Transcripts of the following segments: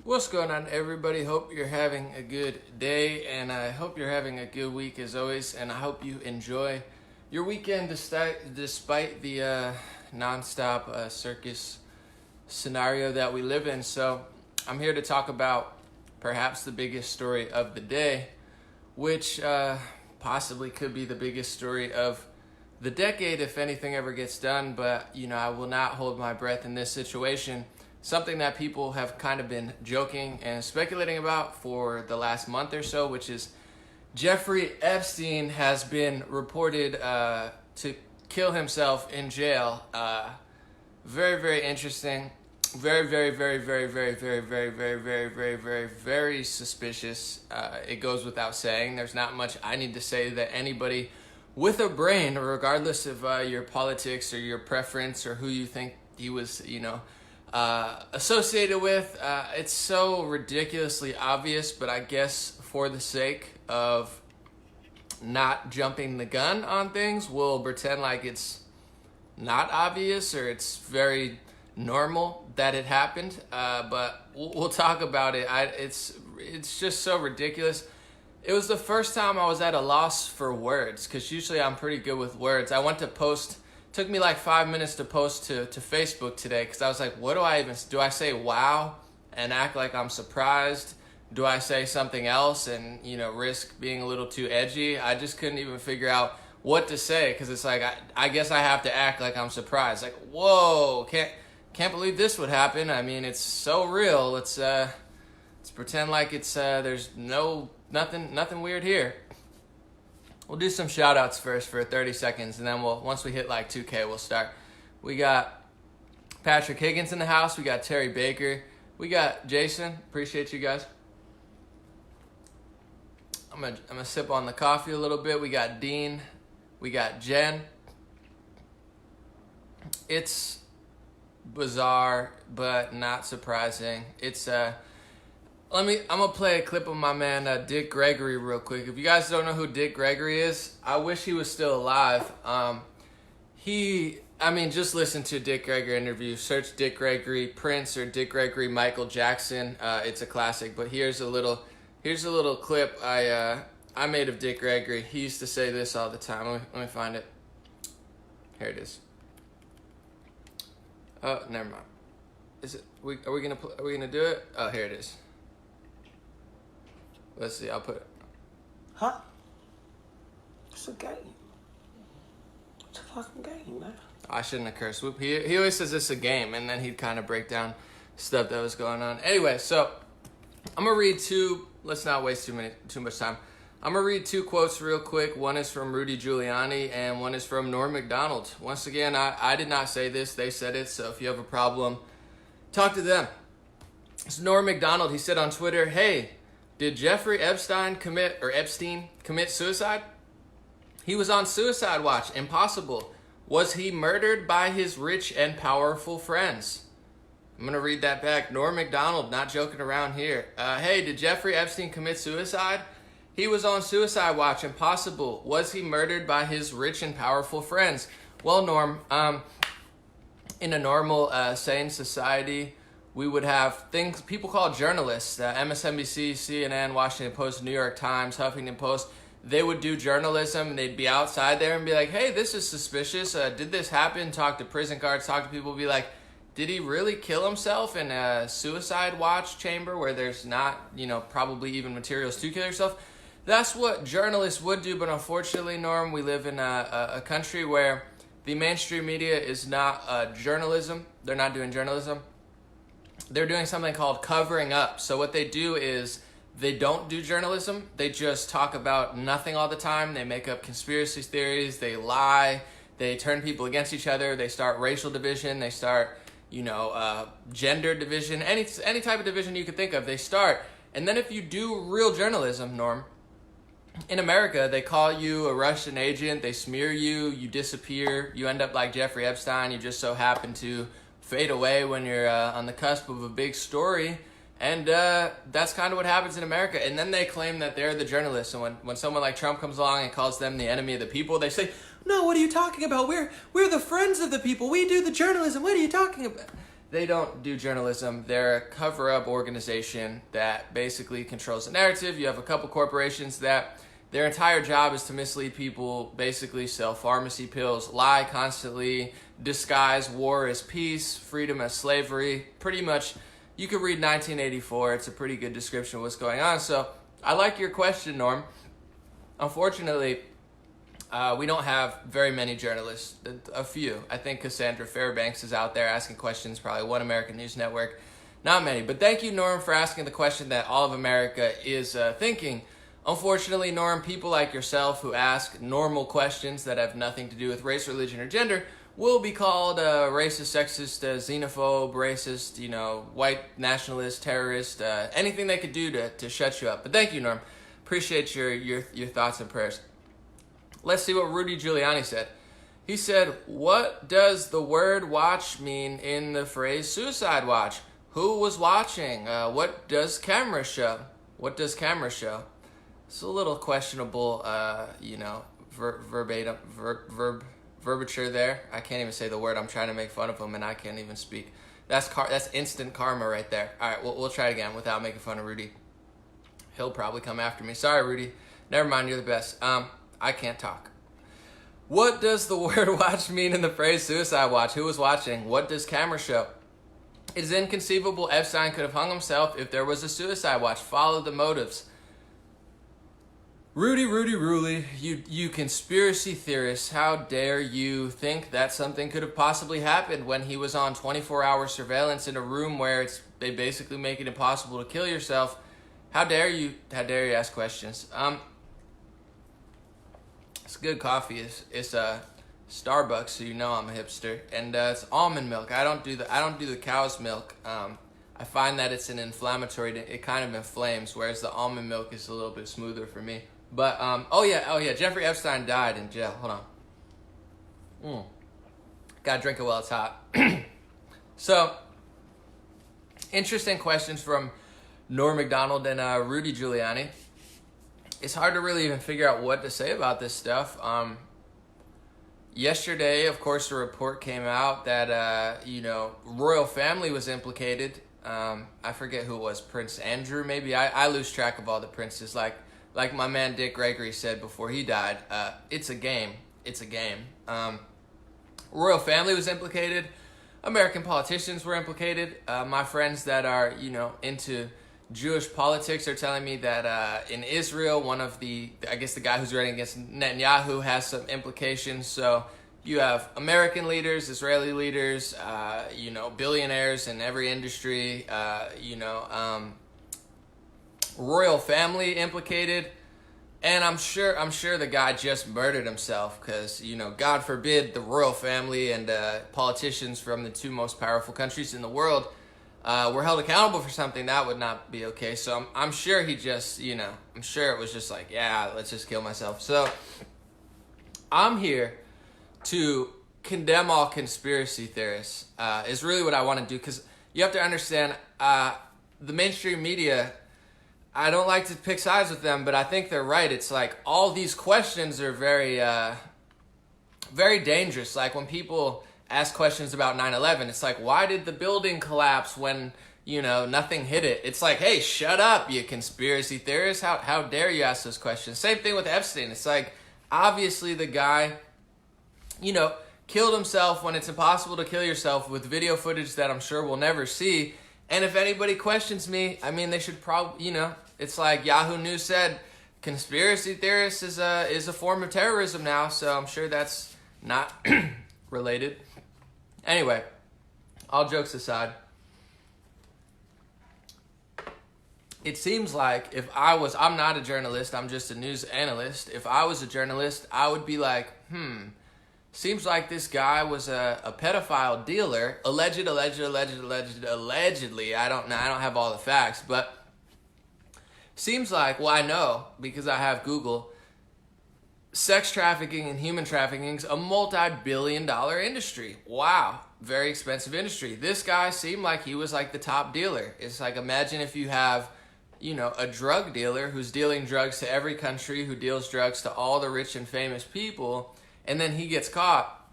What's going on, everybody? Hope you're having a good day, and I hope you're having a good week as always, and I hope you enjoy your weekend despite the non-stop circus scenario that we live in. So I'm here to talk about perhaps the biggest story of the day, which possibly could be the biggest story of the decade if anything ever gets done, but I will not hold my breath in this situation. Something that people have kind of been joking and speculating about for the last month or so, which is Jeffrey Epstein has been reported to kill himself in jail. Very, very interesting. Very suspicious. It goes without saying. There's not much I need to say that anybody with a brain, regardless of your politics or your preference or who you think he was, associated with. It's so ridiculously obvious, but I guess for the sake of not jumping the gun on things, we'll pretend like it's not obvious or it's very normal that it happened. But we'll talk about it. It's just so ridiculous. It was the first time I was at a loss for words, because usually I'm pretty good with words. I went to post. Took me like 5 minutes to post to Facebook today, because I was like, what do I say wow and act like I'm surprised? Do I say something else and, risk being a little too edgy? I just couldn't even figure out what to say, because it's like, I guess I have to act like I'm surprised. Like, whoa, can't believe this would happen. I mean, it's so real. Let's pretend like it's, there's nothing weird here. We'll do some shout outs first for 30 seconds, and then once we hit like 2K, we'll start. We got Patrick Higgins in the house. We got Terry Baker. We got Jason. Appreciate you guys. I'm gonna sip on the coffee a little bit. We got Dean. We got Jen. It's bizarre, but not surprising. It's I'm gonna play a clip of my man Dick Gregory real quick. If you guys don't know who Dick Gregory is, I wish he was still alive. Just listen to Dick Gregory interview. Search Dick Gregory Prince or Dick Gregory Michael Jackson. It's a classic. But here's a little clip I made of Dick Gregory. He used to say this all the time. Let me find it. Here it is. Oh, never mind. Is it? Are we gonna do it? Oh, here it is. Let's see, I'll put it. Huh? It's a game. It's a fucking game, man. I shouldn't have cursed. He always says it's a game, and then he'd kind of break down stuff that was going on. Anyway, so I'm going to read let's not waste too much time. I'm going to read two quotes real quick. One is from Rudy Giuliani, and one is from Norm Macdonald. Once again, I did not say this. They said it, so if you have a problem, talk to them. It's Norm Macdonald. He said on Twitter, hey, did Jeffrey Epstein commit suicide? He was on suicide watch. Impossible. Was he murdered by his rich and powerful friends? I'm going to read that back. Norm Macdonald, not joking around here. Hey, did Jeffrey Epstein commit suicide? He was on suicide watch. Impossible. Was he murdered by his rich and powerful friends? Well, Norm, in a normal, sane society, we would have things people call journalists, MSNBC, CNN, Washington Post, New York Times, Huffington Post. They would do journalism, and they'd be outside there and be like, hey, this is suspicious. Did this happen? Talk to prison guards, talk to people, be like, did he really kill himself in a suicide watch chamber where there's not, probably even materials to kill yourself? That's what journalists would do, but unfortunately, Norm, we live in a country where the mainstream media is not journalism. They're not doing journalism. They're doing something called covering up. So what they do is they don't do journalism. They just talk about nothing all the time. They make up conspiracy theories. They lie. They turn people against each other. They start racial division. They start, gender division. Any type of division you could think of, they start. And then if you do real journalism, Norm, in America, they call you a Russian agent. They smear you. You disappear. You end up like Jeffrey Epstein. You just so happen to fade away when you're on the cusp of a big story. And that's kind of what happens in America. And then they claim that they're the journalists. And when someone like Trump comes along and calls them the enemy of the people, they say, no, what are you talking about? We're the friends of the people. We do the journalism. What are you talking about? They don't do journalism. They're a cover-up organization that basically controls the narrative. You have a couple corporations that their entire job is to mislead people, basically sell pharmacy pills, lie constantly, disguise war as peace, freedom as slavery. Pretty much, you could read 1984. It's a pretty good description of what's going on. So I like your question, Norm. Unfortunately, we don't have very many journalists, a few. I think Cassandra Fairbanks is out there asking questions, probably One American News Network. Not many. But thank you, Norm, for asking the question that all of America is thinking. Unfortunately, Norm, people like yourself who ask normal questions that have nothing to do with race, religion, or gender will be called racist, sexist, xenophobe, racist, white nationalist, terrorist, anything they could do to shut you up. But thank you, Norm. Appreciate your thoughts and prayers. Let's see what Rudy Giuliani said. He said, "What does the word watch mean in the phrase suicide watch? Who was watching? What does camera show? What does camera show?" It's a little questionable, verbature there. I can't even say the word. I'm trying to make fun of him, and I can't even speak. That's instant karma right there. All right, we'll try it again without making fun of Rudy. He'll probably come after me. Sorry, Rudy. Never mind, you're the best. I can't talk. What does the word watch mean in the phrase suicide watch? Who was watching? What does camera show? It is inconceivable Epstein could have hung himself if there was a suicide watch. Follow the motives. Rudy, you conspiracy theorists, how dare you think that something could have possibly happened when he was on 24-hour surveillance in a room where they basically make it impossible to kill yourself? How dare you ask questions? It's good coffee. It's Starbucks, so you know I'm a hipster, and it's almond milk. I don't do the cow's milk. I find that it's an inflammatory. It kind of inflames, whereas the almond milk is a little bit smoother for me. But oh yeah, Jeffrey Epstein died in jail. Hold on. Gotta drink it while it's hot. So, interesting questions from Norm Macdonald and Rudy Giuliani. It's hard to really even figure out what to say about this stuff. Yesterday, of course, a report came out that royal family was implicated. I forget who it was, Prince Andrew maybe. I lose track of all the princes. Like my man Dick Gregory said before he died, it's a game. It's a game. Royal family was implicated. American politicians were implicated. My friends that are, into Jewish politics are telling me that in Israel, the guy who's running against Netanyahu has some implications. So you have American leaders, Israeli leaders, billionaires in every industry, royal family implicated. And I'm sure the guy just murdered himself because, God forbid the royal family and politicians from the two most powerful countries in the world were held accountable for something. That would not be okay. So I'm sure he just, I'm sure it was just like, yeah, let's just kill myself. So I'm here to condemn all conspiracy theorists is really what I want to do, because you have to understand the mainstream media. I don't like to pick sides with them, but I think they're right. It's like all these questions are very, very dangerous. Like when people ask questions about 9/11, it's like, why did the building collapse when, nothing hit it? It's like, hey, shut up, you conspiracy theorists. How dare you ask those questions? Same thing with Epstein. It's like, obviously the guy, killed himself when it's impossible to kill yourself with video footage that I'm sure we'll never see. And if anybody questions me, they should probably, it's like Yahoo News said, conspiracy theorists is a form of terrorism now, so I'm sure that's not related. Anyway, all jokes aside, it seems like I'm not a journalist, I'm just a news analyst. If I was a journalist, I would be like, seems like this guy was a pedophile dealer, allegedly. I don't have all the facts, but seems like, I know because I have Google, sex trafficking and human trafficking is a multi-billion-dollar industry. Wow, very expensive industry. This guy seemed like he was like the top dealer. It's like, imagine if you have, a drug dealer who's dealing drugs to every country, who deals drugs to all the rich and famous people, and then he gets caught.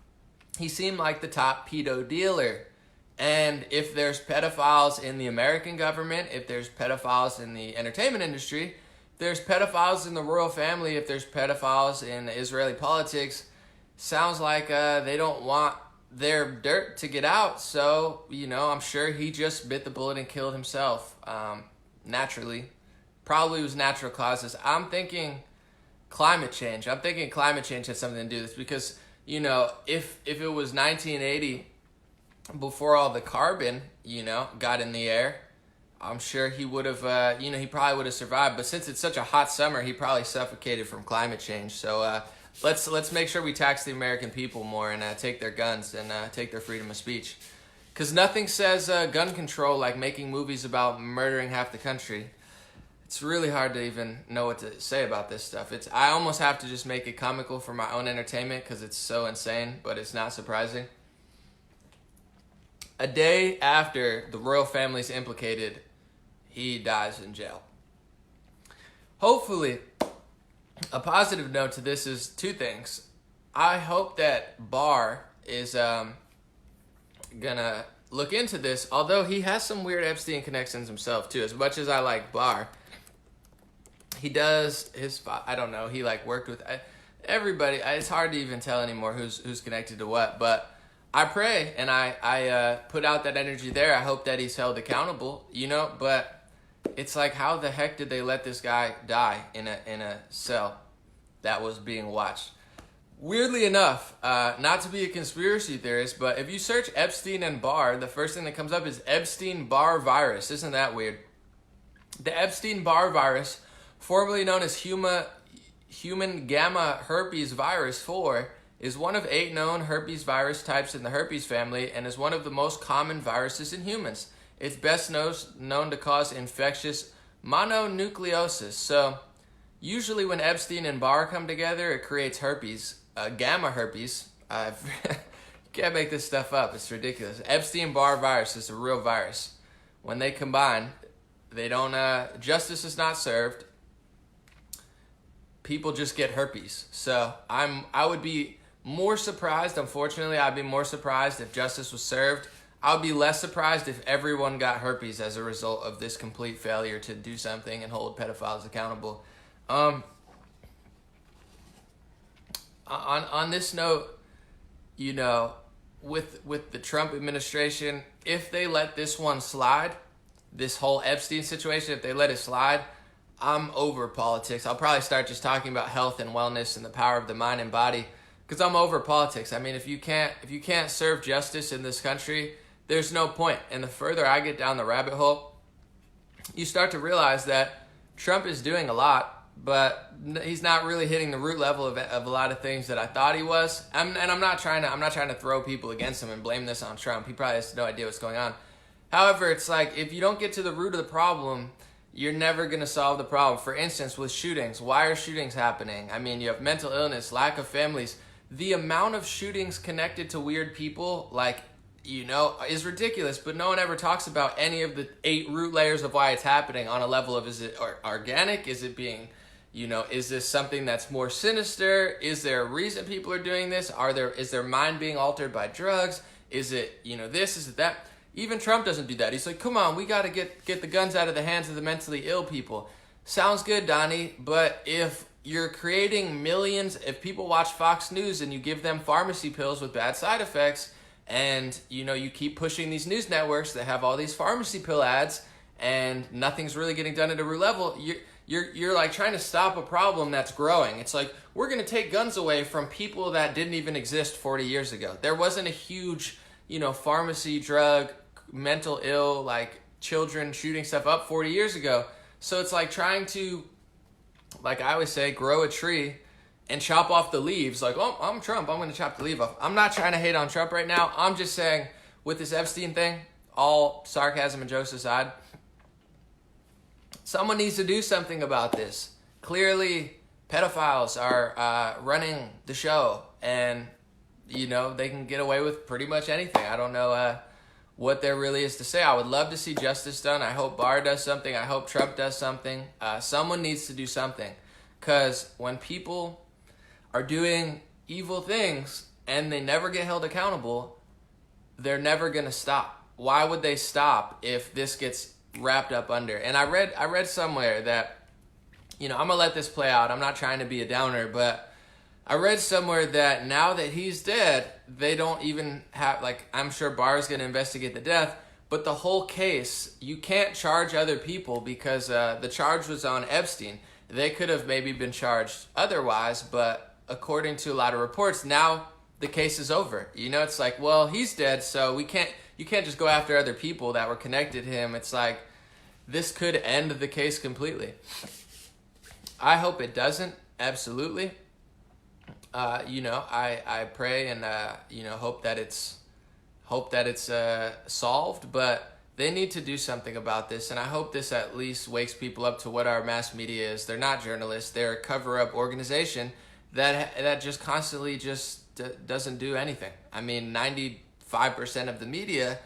He seemed like the top pedo dealer. And if there's pedophiles in the American government, if there's pedophiles in the entertainment industry, if there's pedophiles in the royal family, if there's pedophiles in Israeli politics, sounds like they don't want their dirt to get out. So, I'm sure he just bit the bullet and killed himself naturally. Probably was natural causes. I'm thinking climate change. I'm thinking climate change has something to do with this because, if it was 1980, before all the carbon, got in the air, I'm sure he would have, he probably would have survived. But since it's such a hot summer, he probably suffocated from climate change. So let's make sure we tax the American people more and take their guns and take their freedom of speech. Because nothing says gun control like making movies about murdering half the country. It's really hard to even know what to say about this stuff. I almost have to just make it comical for my own entertainment because it's so insane, but it's not surprising. A day after the royal family's implicated, he dies in jail. Hopefully, a positive note to this is two things. I hope that Barr is gonna look into this, although he has some weird Epstein connections himself too. As much as I like Barr, he does I don't know, he worked with everybody. It's hard to even tell anymore who's connected to what, but I pray and I put out that energy there. I hope that he's held accountable, but it's like, how the heck did they let this guy die in a cell that was being watched? Weirdly enough, not to be a conspiracy theorist, but if you search Epstein and Barr, the first thing that comes up is Epstein-Barr virus. Isn't that weird? The Epstein-Barr virus, formerly known as human gamma herpes virus 4, is one of 8 known herpes virus types in the herpes family and is one of the most common viruses in humans. It's best known to cause infectious mononucleosis. So usually when Epstein and Barr come together, it creates herpes, gamma herpes. You can't make this stuff up. It's ridiculous. Epstein-Barr virus is a real virus. When they combine, they don't, justice is not served. People just get herpes. So I would be more surprised, unfortunately, I'd be more surprised if justice was served. I would be less surprised if everyone got herpes as a result of this complete failure to do something and hold pedophiles accountable. On this note, with the Trump administration, if they let this one slide, this whole Epstein situation, if they let it slide, I'm over politics. I'll probably start just talking about health and wellness and the power of the mind and body. Because I'm over politics. I mean, if you can't serve justice in this country, there's no point. And the further I get down the rabbit hole, you start to realize that Trump is doing a lot, but he's not really hitting the root level of a lot of things that I thought he was. I'm not trying to throw people against him and blame this on Trump. He probably has no idea what's going on. However, it's like, if you don't get to the root of the problem, you're never going to solve the problem. For instance, with shootings, why are shootings happening? I mean, you have mental illness, lack of families. The amount of shootings connected to weird people, is ridiculous, but no one ever talks about any of the 8 root layers of why it's happening on a level of, is it organic? Is it being, is this something that's more sinister? Is there a reason people are doing this? Is their mind being altered by drugs? Is it, this, is it that? Even Trump doesn't do that. He's like, come on, we got to get the guns out of the hands of the mentally ill people. Sounds good, Donnie, but if you're creating millions, if people watch Fox News and you give them pharmacy pills with bad side effects, and you keep pushing these news networks that have all these pharmacy pill ads, and nothing's really getting done at a root level, you're like trying to stop a problem that's growing. It's like, we're going to take guns away from people that didn't even exist 40 years ago. There wasn't a huge, pharmacy, drug, mental ill, children shooting stuff up 40 years ago. So it's like trying to, like I always say, grow a tree and chop off the leaves. Like, oh, I'm Trump, I'm going to chop the leaf off. I'm not trying to hate on Trump right now. I'm just saying, with this Epstein thing, all sarcasm and jokes aside, someone needs to do something about this. Clearly, pedophiles are running the show, and, they can get away with pretty much anything. I don't know what there really is to say. I would love to see justice done. I hope Barr does something. I hope Trump does something. Someone needs to do something. Because when people are doing evil things and they never get held accountable, they're never going to stop. why would they stop if this gets wrapped up under? And I read somewhere that, I'm gonna let this play out. I'm not trying to be a downer, but I read somewhere that now that he's dead, they don't even have, I'm sure Barr is gonna investigate the death, but the whole case, you can't charge other people because the charge was on Epstein. They could have maybe been charged otherwise, but according to a lot of reports, now the case is over. It's like, well, he's dead, so you can't just go after other people that were connected to him. It's like, this could end the case completely. I hope it doesn't, absolutely. I pray and, hope that it's solved, but they need to do something about this. And I hope this at least wakes people up to what our mass media is. They're not journalists. They're a cover-up organization that just constantly doesn't do anything. I mean, 95% of the media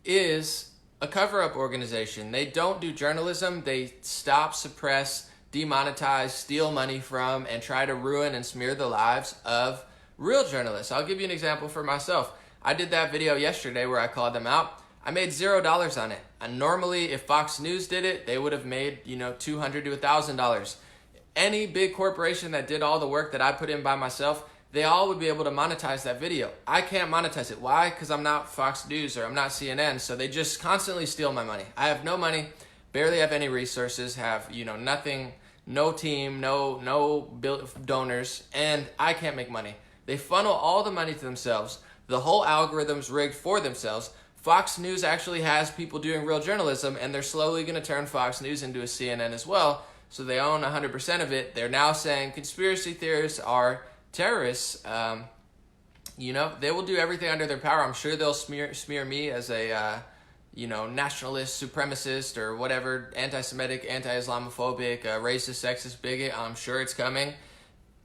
is a cover-up organization. They don't do journalism. They stop, suppress, demonetize, steal money from, and try to ruin and smear the lives of real journalists. I'll give you an example for myself. I did that video yesterday where I called them out. I made $0 on it. And normally, if Fox News did it, they would have made, $200 to $1,000. Any big corporation that did all the work that I put in by myself, they all would be able to monetize that video. I can't monetize it. Why? Because I'm not Fox News or I'm not CNN. So they just constantly steal my money. I have no money, barely have any resources, have, nothing, no team, no donors, and I can't make money. They funnel all the money to themselves. The whole algorithm's rigged for themselves. Fox News actually has people doing real journalism, and they're slowly going to turn Fox News into a CNN as well. So they own 100% of it. They're now saying conspiracy theorists are terrorists. They will do everything under their power. I'm sure they'll smear me as a, nationalist, supremacist, or whatever, anti-Semitic, anti-Islamophobic, racist, sexist, bigot. I'm sure it's coming.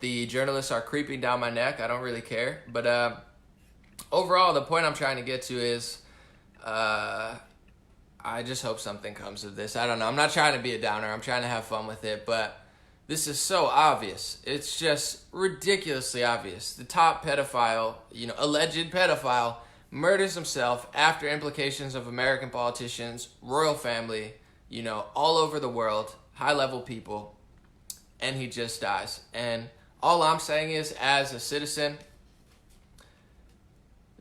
The journalists are creeping down my neck. I don't really care. But overall, the point I'm trying to get to is I just hope something comes of this. I don't know. I'm not trying to be a downer. I'm trying to have fun with it. But this is so obvious. It's just ridiculously obvious. The top pedophile, alleged pedophile, murders himself after implications of American politicians, royal family, all over the world, high-level people, and he just dies. And all I'm saying is, as a citizen,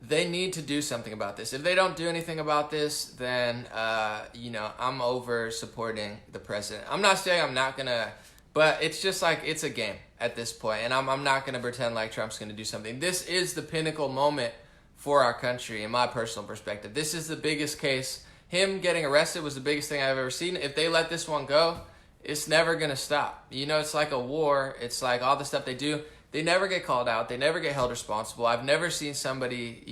they need to do something about this. If they don't do anything about this, then, I'm over supporting the president. I'm not saying I'm not going to, but it's just like, it's a game at this point, and I'm not going to pretend like Trump's going to do something. This is the pinnacle moment for our country, in my personal perspective. This is the biggest case. Him getting arrested was the biggest thing I've ever seen. If they let this one go, it's never going to stop. It's like a war. It's like all the stuff they do. They never get called out. They never get held responsible. I've never seen somebody,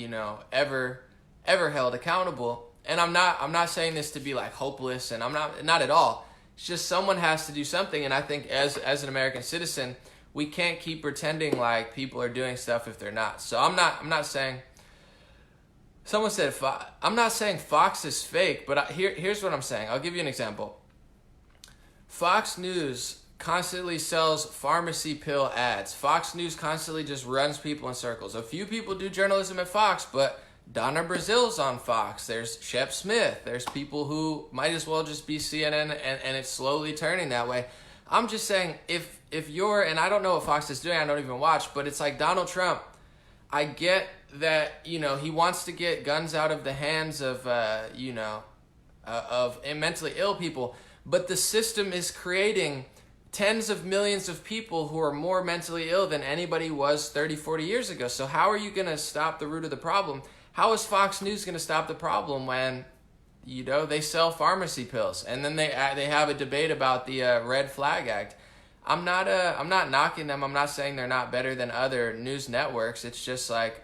ever held accountable. And I'm not saying this to be like hopeless, and I'm not at all. It's just someone has to do something. And I think as an American citizen, we can't keep pretending like people are doing stuff if they're not. So I'm not saying, someone said, I'm not saying Fox is fake, but here's what I'm saying. I'll give you an example. Fox News constantly sells pharmacy pill ads. Fox News constantly just runs people in circles. A few people do journalism at Fox, but Donna Brazil's on Fox. There's Shep Smith. There's people who might as well just be CNN, and it's slowly turning that way. I'm just saying, if you're, and I don't know what Fox is doing, I don't even watch, but it's like Donald Trump. I get that, he wants to get guns out of the hands of, of mentally ill people, but the system is creating tens of millions of people who are more mentally ill than anybody was 30, 40 years ago. So how are you going to stop the root of the problem? How is Fox News going to stop the problem when, they sell pharmacy pills? And then they have a debate about the Red Flag Act. I'm not knocking them. I'm not saying they're not better than other news networks. It's just like,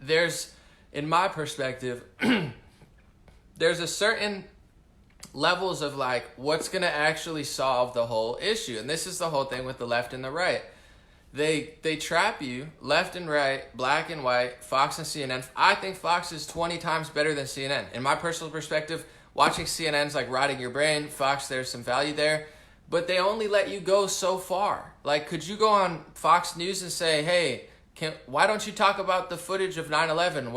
in my perspective, there's a certain levels of like what's going to actually solve the whole issue. And this is the whole thing with the left and the right. They trap you left and right, black and white, Fox and CNN. I think Fox is 20 times better than CNN. In my personal perspective, watching CNN's like rotting your brain. Fox, there's some value there, but they only let you go so far. Like, could you go on Fox News and say, hey, why don't you talk about the footage of 9/11?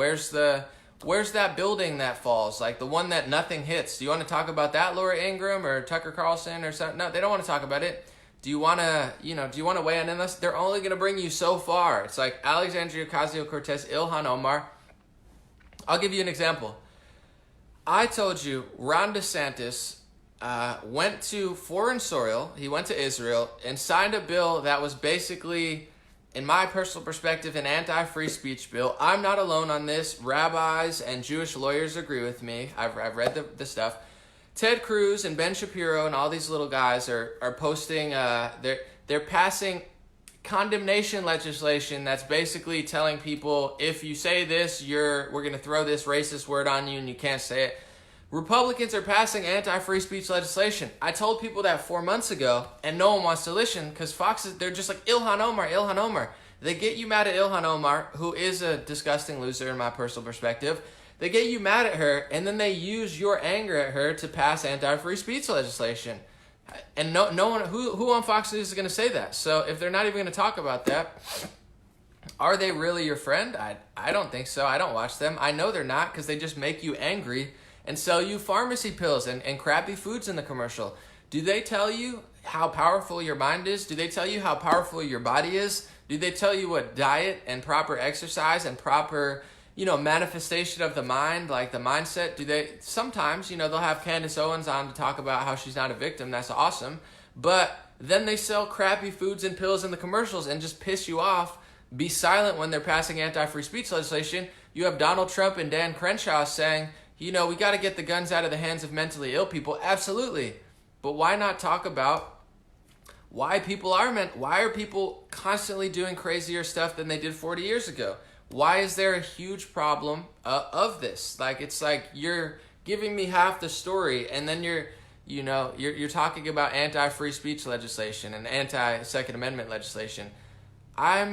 Where's that building that falls? Like the one that nothing hits. Do you want to talk about that, Laura Ingraham or Tucker Carlson or something? No, they don't want to talk about it. Do you want to, weigh in on this? They're only going to bring you so far. It's like Alexandria Ocasio-Cortez, Ilhan Omar. I'll give you an example. I told you Ron DeSantis went to foreign soil. He went to Israel and signed a bill that was basically, in my personal perspective, an anti-free speech bill. I'm not alone on this. Rabbis and Jewish lawyers agree with me. I've read the stuff. Ted Cruz and Ben Shapiro and all these little guys are posting, they're passing condemnation legislation that's basically telling people, if you say this, we're going to throw this racist word on you and you can't say it. Republicans are passing anti-free speech legislation. I told people that 4 months ago, and no one wants to listen because they're just like, Ilhan Omar. They get you mad at Ilhan Omar, who is a disgusting loser in my personal perspective. They get you mad at her, and then they use your anger at her to pass anti-free speech legislation. And no one, who on Fox News is going to say that? So if they're not even going to talk about that, are they really your friend? I don't think so. I don't watch them. I know they're not because they just make you angry and sell you pharmacy pills and crappy foods in the commercial. Do they tell you how powerful your mind is? Do they tell you how powerful your body is? Do they tell you what diet and proper exercise and proper, manifestation of the mind, like the mindset? Do they, sometimes, they'll have Candace Owens on to talk about how she's not a victim. That's awesome. But then they sell crappy foods and pills in the commercials and just piss you off. Be silent when they're passing anti-free speech legislation. You have Donald Trump and Dan Crenshaw saying, we got to get the guns out of the hands of mentally ill people. Absolutely. But why not talk about why are people constantly doing crazier stuff than they did 40 years ago? Why is there a huge problem of this? Like, it's like you're giving me half the story, and then you're talking about anti-free speech legislation and anti-Second Amendment legislation. I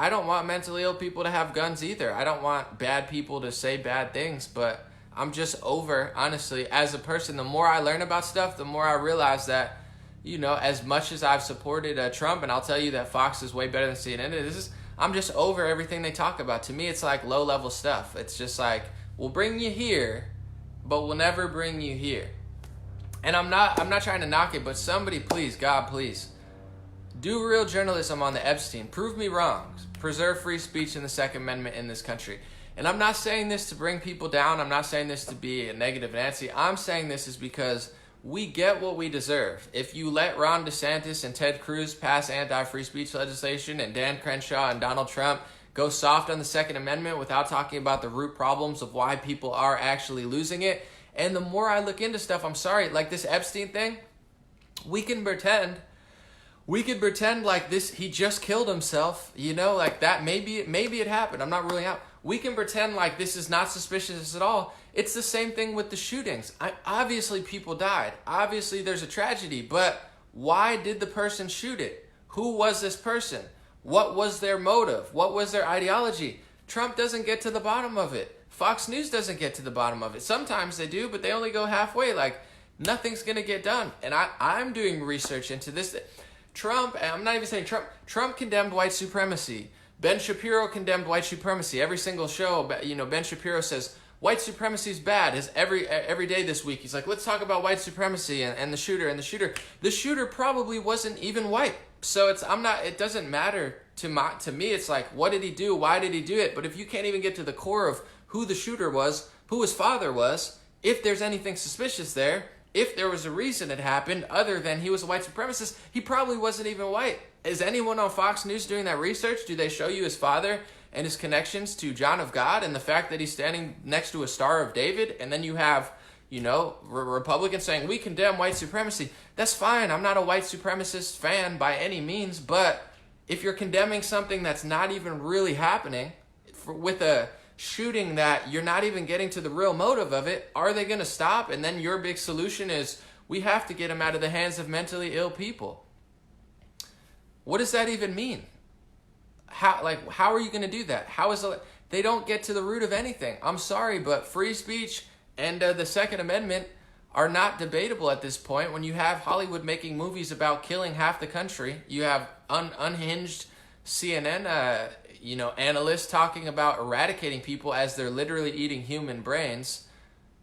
don't want mentally ill people to have guns either. I don't want bad people to say bad things, but I'm just over, honestly, as a person, the more I learn about stuff, the more I realize that, as much as I've supported Trump, and I'll tell you that Fox is way better than CNN, I'm just over everything they talk about. To me, it's like low-level stuff. It's just like, we'll bring you here, but we'll never bring you here. And I'm not trying to knock it, but somebody, please, God, please, do real journalism on the Epstein. Prove me wrong. Preserve free speech in the Second Amendment in this country. And I'm not saying this to bring people down. I'm not saying this to be a negative Nancy. I'm saying this is because we get what we deserve. If you let Ron DeSantis and Ted Cruz pass anti-free speech legislation and Dan Crenshaw and Donald Trump go soft on the Second Amendment without talking about the root problems of why people are actually losing it. And the more I look into stuff, I'm sorry, like this Epstein thing, we can pretend like this, he just killed himself, like that, maybe it happened. I'm not ruling out. We can pretend like this is not suspicious at all. It's the same thing with the shootings. Obviously, people died. Obviously, there's a tragedy. But why did the person shoot it? Who was this person? What was their motive? What was their ideology? Trump doesn't get to the bottom of it. Fox News doesn't get to the bottom of it. Sometimes they do, but they only go halfway. Like, nothing's going to get done. And I'm doing research into this. Trump, I'm not even saying Trump. Trump condemned white supremacy. Ben Shapiro condemned white supremacy. Every single show, Ben Shapiro says, white supremacy is bad. Every day this week, he's like, let's talk about white supremacy and the shooter. The shooter probably wasn't even white. So it doesn't matter to me. It's like, what did he do? Why did he do it? But if you can't even get to the core of who the shooter was, who his father was, if there's anything suspicious there, if there was a reason it happened other than he was a white supremacist, he probably wasn't even white. Is anyone on Fox News doing that research? Do they show you his father and his connections to John of God and the fact that he's standing next to a Star of David? And then you have, Republicans saying, we condemn white supremacy. That's fine. I'm not a white supremacist fan by any means. But if you're condemning something that's not even really happening with a shooting that you're not even getting to the real motive of it, are they going to stop? And then your big solution is, we have to get them out of the hands of mentally ill people. What does that even mean? How are you going to do that? They don't get to the root of anything. I'm sorry, but free speech and the Second Amendment are not debatable at this point. When you have Hollywood making movies about killing half the country, you have unhinged CNN, analysts talking about eradicating people as they're literally eating human brains.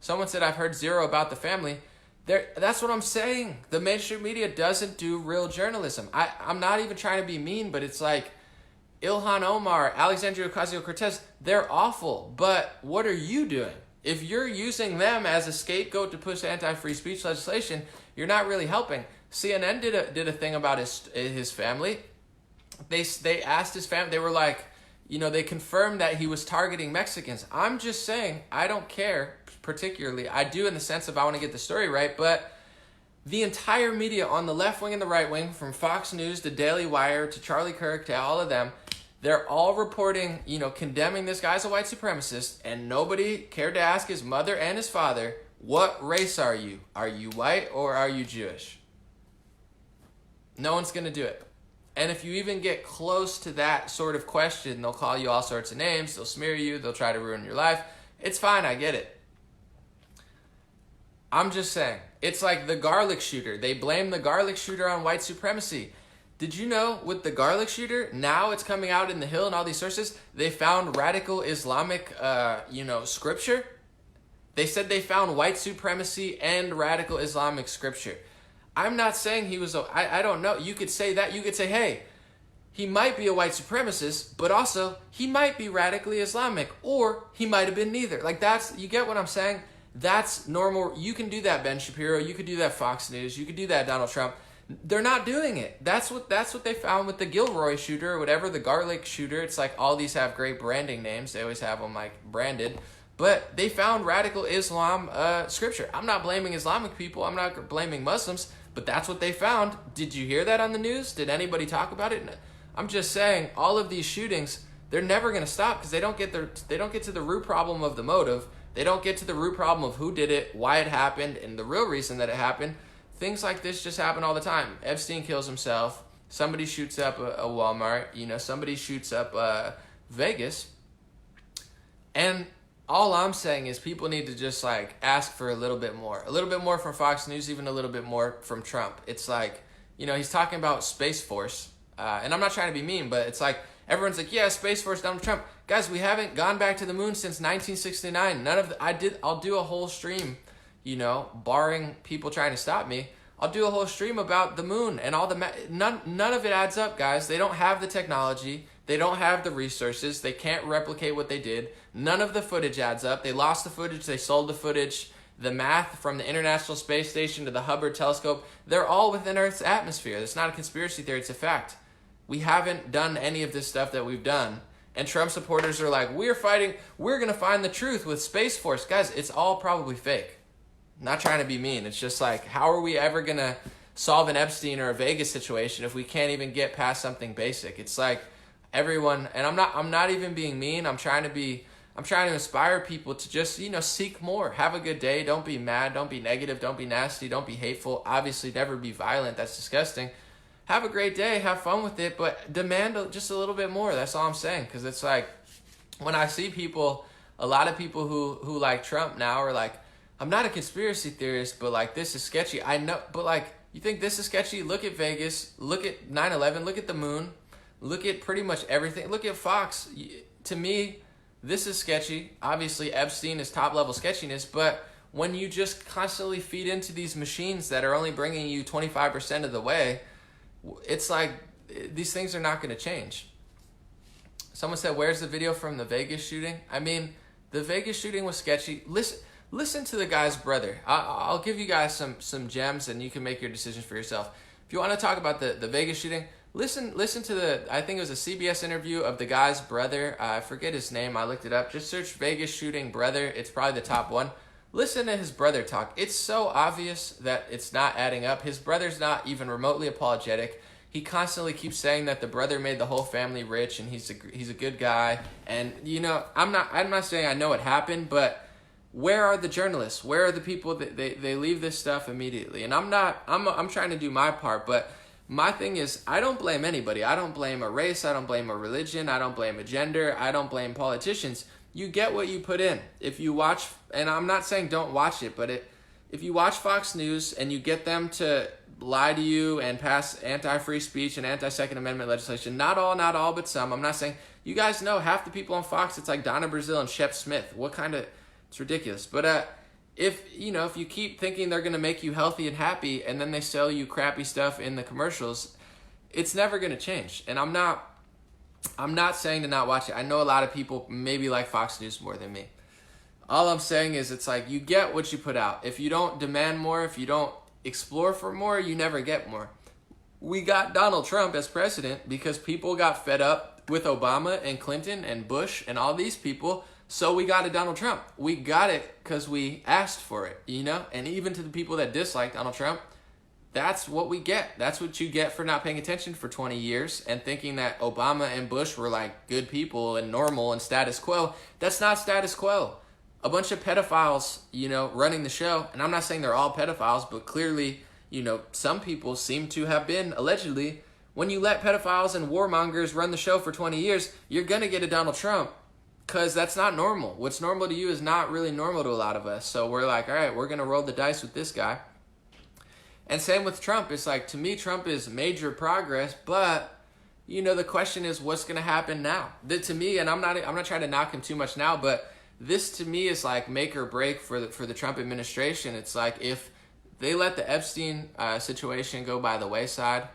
Someone said, I've heard zero about the family. That's what I'm saying. The mainstream media doesn't do real journalism. I'm not even trying to be mean, but it's like Ilhan Omar, Alexandria Ocasio-Cortez, they're awful. But what are you doing? If you're using them as a scapegoat to push anti-free speech legislation, you're not really helping. CNN did a thing about his family. They asked his family, they were like, they confirmed that he was targeting Mexicans. I'm just saying, I don't care particularly. I do in the sense of I want to get the story right, but the entire media on the left wing and the right wing, from Fox News to Daily Wire to Charlie Kirk to all of them, they're all reporting, condemning this guy's a white supremacist, and nobody cared to ask his mother and his father, what race are you? Are you white or are you Jewish? No one's going to do it. And if you even get close to that sort of question, they'll call you all sorts of names, they'll smear you, they'll try to ruin your life. It's fine, I get it. I'm just saying, it's like the garlic shooter. They blame the garlic shooter on white supremacy. Did you know with the garlic shooter, now it's coming out in the Hill and all these sources, they found radical Islamic, scripture? They said they found white supremacy and radical Islamic scripture. I'm not saying he was, I don't know. You could say that. You could say, hey, he might be a white supremacist, but also he might be radically Islamic, or he might have been neither. Like you get what I'm saying? That's normal. You can do that, Ben Shapiro. You could do that, Fox News. You could do that, Donald Trump. They're not doing it. That's what they found with the Gilroy shooter or whatever, the garlic shooter. It's like all these have great branding names. They always have them like branded. But they found radical Islam scripture. I'm not blaming Islamic people. I'm not blaming Muslims. But that's what they found. Did you hear that on the news? Did anybody talk about it? I'm just saying, all of these shootings, they're never going to stop because they don't get to the root problem of the motive. They don't get to the root problem of who did it, why it happened, and the real reason that it happened. Things like this just happen all the time. Epstein kills himself. Somebody shoots up a Walmart. Somebody shoots up Vegas. And all I'm saying is people need to just ask for a little bit more from Fox News, even a little bit more from Trump. It's like, he's talking about Space Force, and I'm not trying to be mean, but it's like everyone's like, yeah, Space Force, Donald Trump. Guys, we haven't gone back to the moon since 1969. I'll do a whole stream, barring people trying to stop me. I'll do a whole stream about the moon and all none of it adds up, guys. They don't have the technology. They don't have the resources. They can't replicate what they did. None of the footage adds up. They lost the footage. They sold the footage. The math from the International Space Station to the Hubble telescope, they're all within Earth's atmosphere. It's not a conspiracy theory. It's a fact. We haven't done any of this stuff that we've done. And Trump supporters are like, we're going to find the truth with Space Force. Guys, it's all probably fake. Not trying to be mean. It's just like, how are we ever going to solve an Epstein or a Vegas situation if we can't even get past something basic? It's like everyone, and I'm not even being mean. I'm trying to inspire people to just, seek more. Have a good day. Don't be mad. Don't be negative. Don't be nasty. Don't be hateful. Obviously, never be violent. That's disgusting. Have a great day. Have fun with it, but demand just a little bit more. That's all I'm saying. Because it's like, when I see people, a lot of people who like Trump now are like, I'm not a conspiracy theorist, but this is sketchy. I know, but you think this is sketchy? Look at Vegas. Look at 9/11. Look at the moon. Look at pretty much everything. Look at Fox. To me, this is sketchy. Obviously, Epstein is top-level sketchiness, but when you just constantly feed into these machines that are only bringing you 25% of the way, it's like these things are not going to change. Someone said, where's the video from the Vegas shooting? I mean, the Vegas shooting was sketchy. Listen to the guy's brother. I'll give you guys some gems, and you can make your decisions for yourself. If you want to talk about the Vegas shooting, listen to I think it was a CBS interview of the guy's brother. I forget his name. I looked it up. Just search Vegas shooting brother. It's probably the top one. Listen to his brother talk. It's so obvious that it's not adding up. His brother's not even remotely apologetic. He constantly keeps saying that the brother made the whole family rich and he's a good guy. And I'm not saying I know what happened, but where are the journalists? Where are the people that they leave this stuff immediately? And I'm trying to do my part, but my thing is, I don't blame anybody. I don't blame a race. I don't blame a religion. I don't blame a gender. I don't blame politicians. You get what you put in. If you watch, and I'm not saying don't watch it, but if you watch Fox News and you get them to lie to you and pass anti-free speech and anti-Second Amendment legislation, not all, but some. I'm not saying You guys know half the people on Fox, it's like Donna Brazile and Shep Smith. It's ridiculous. But if you keep thinking they're going to make you healthy and happy, and then they sell you crappy stuff in the commercials, it's never going to change. And I'm not saying to not watch it. I know a lot of people maybe like Fox News more than me. All I'm saying is it's like you get what you put out. If you don't demand more, if you don't explore for more, you never get more. We got Donald Trump as president because people got fed up with Obama and Clinton and Bush and all these people, so we got a Donald Trump. We got it because we asked for it, And even to the people that dislike Donald Trump, that's what we get. That's what you get for not paying attention for 20 years and thinking that Obama and Bush were like good people and normal and status quo. That's not status quo. A bunch of pedophiles, running the show. And I'm not saying they're all pedophiles, but clearly, some people seem to have been, allegedly. When you let pedophiles and warmongers run the show for 20 years, you're going to get a Donald Trump because that's not normal. What's normal to you is not really normal to a lot of us. So we're like, all right, we're going to roll the dice with this guy. And same with Trump. It's like, to me, Trump is major progress, but the question is what's going to happen now? To me, and I'm not trying to knock him too much now, but this to me is like make or break for the Trump administration. It's like if they let the Epstein situation go by the wayside,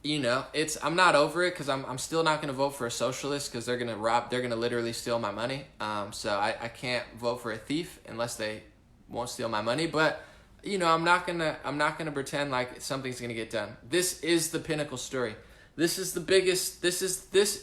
I'm not over it because I'm still not going to vote for a socialist because they're going to literally steal my money. So I can't vote for a thief unless they won't steal my money. But I'm not gonna pretend like something's gonna get done. This is the Pinnacle story. This is the biggest. This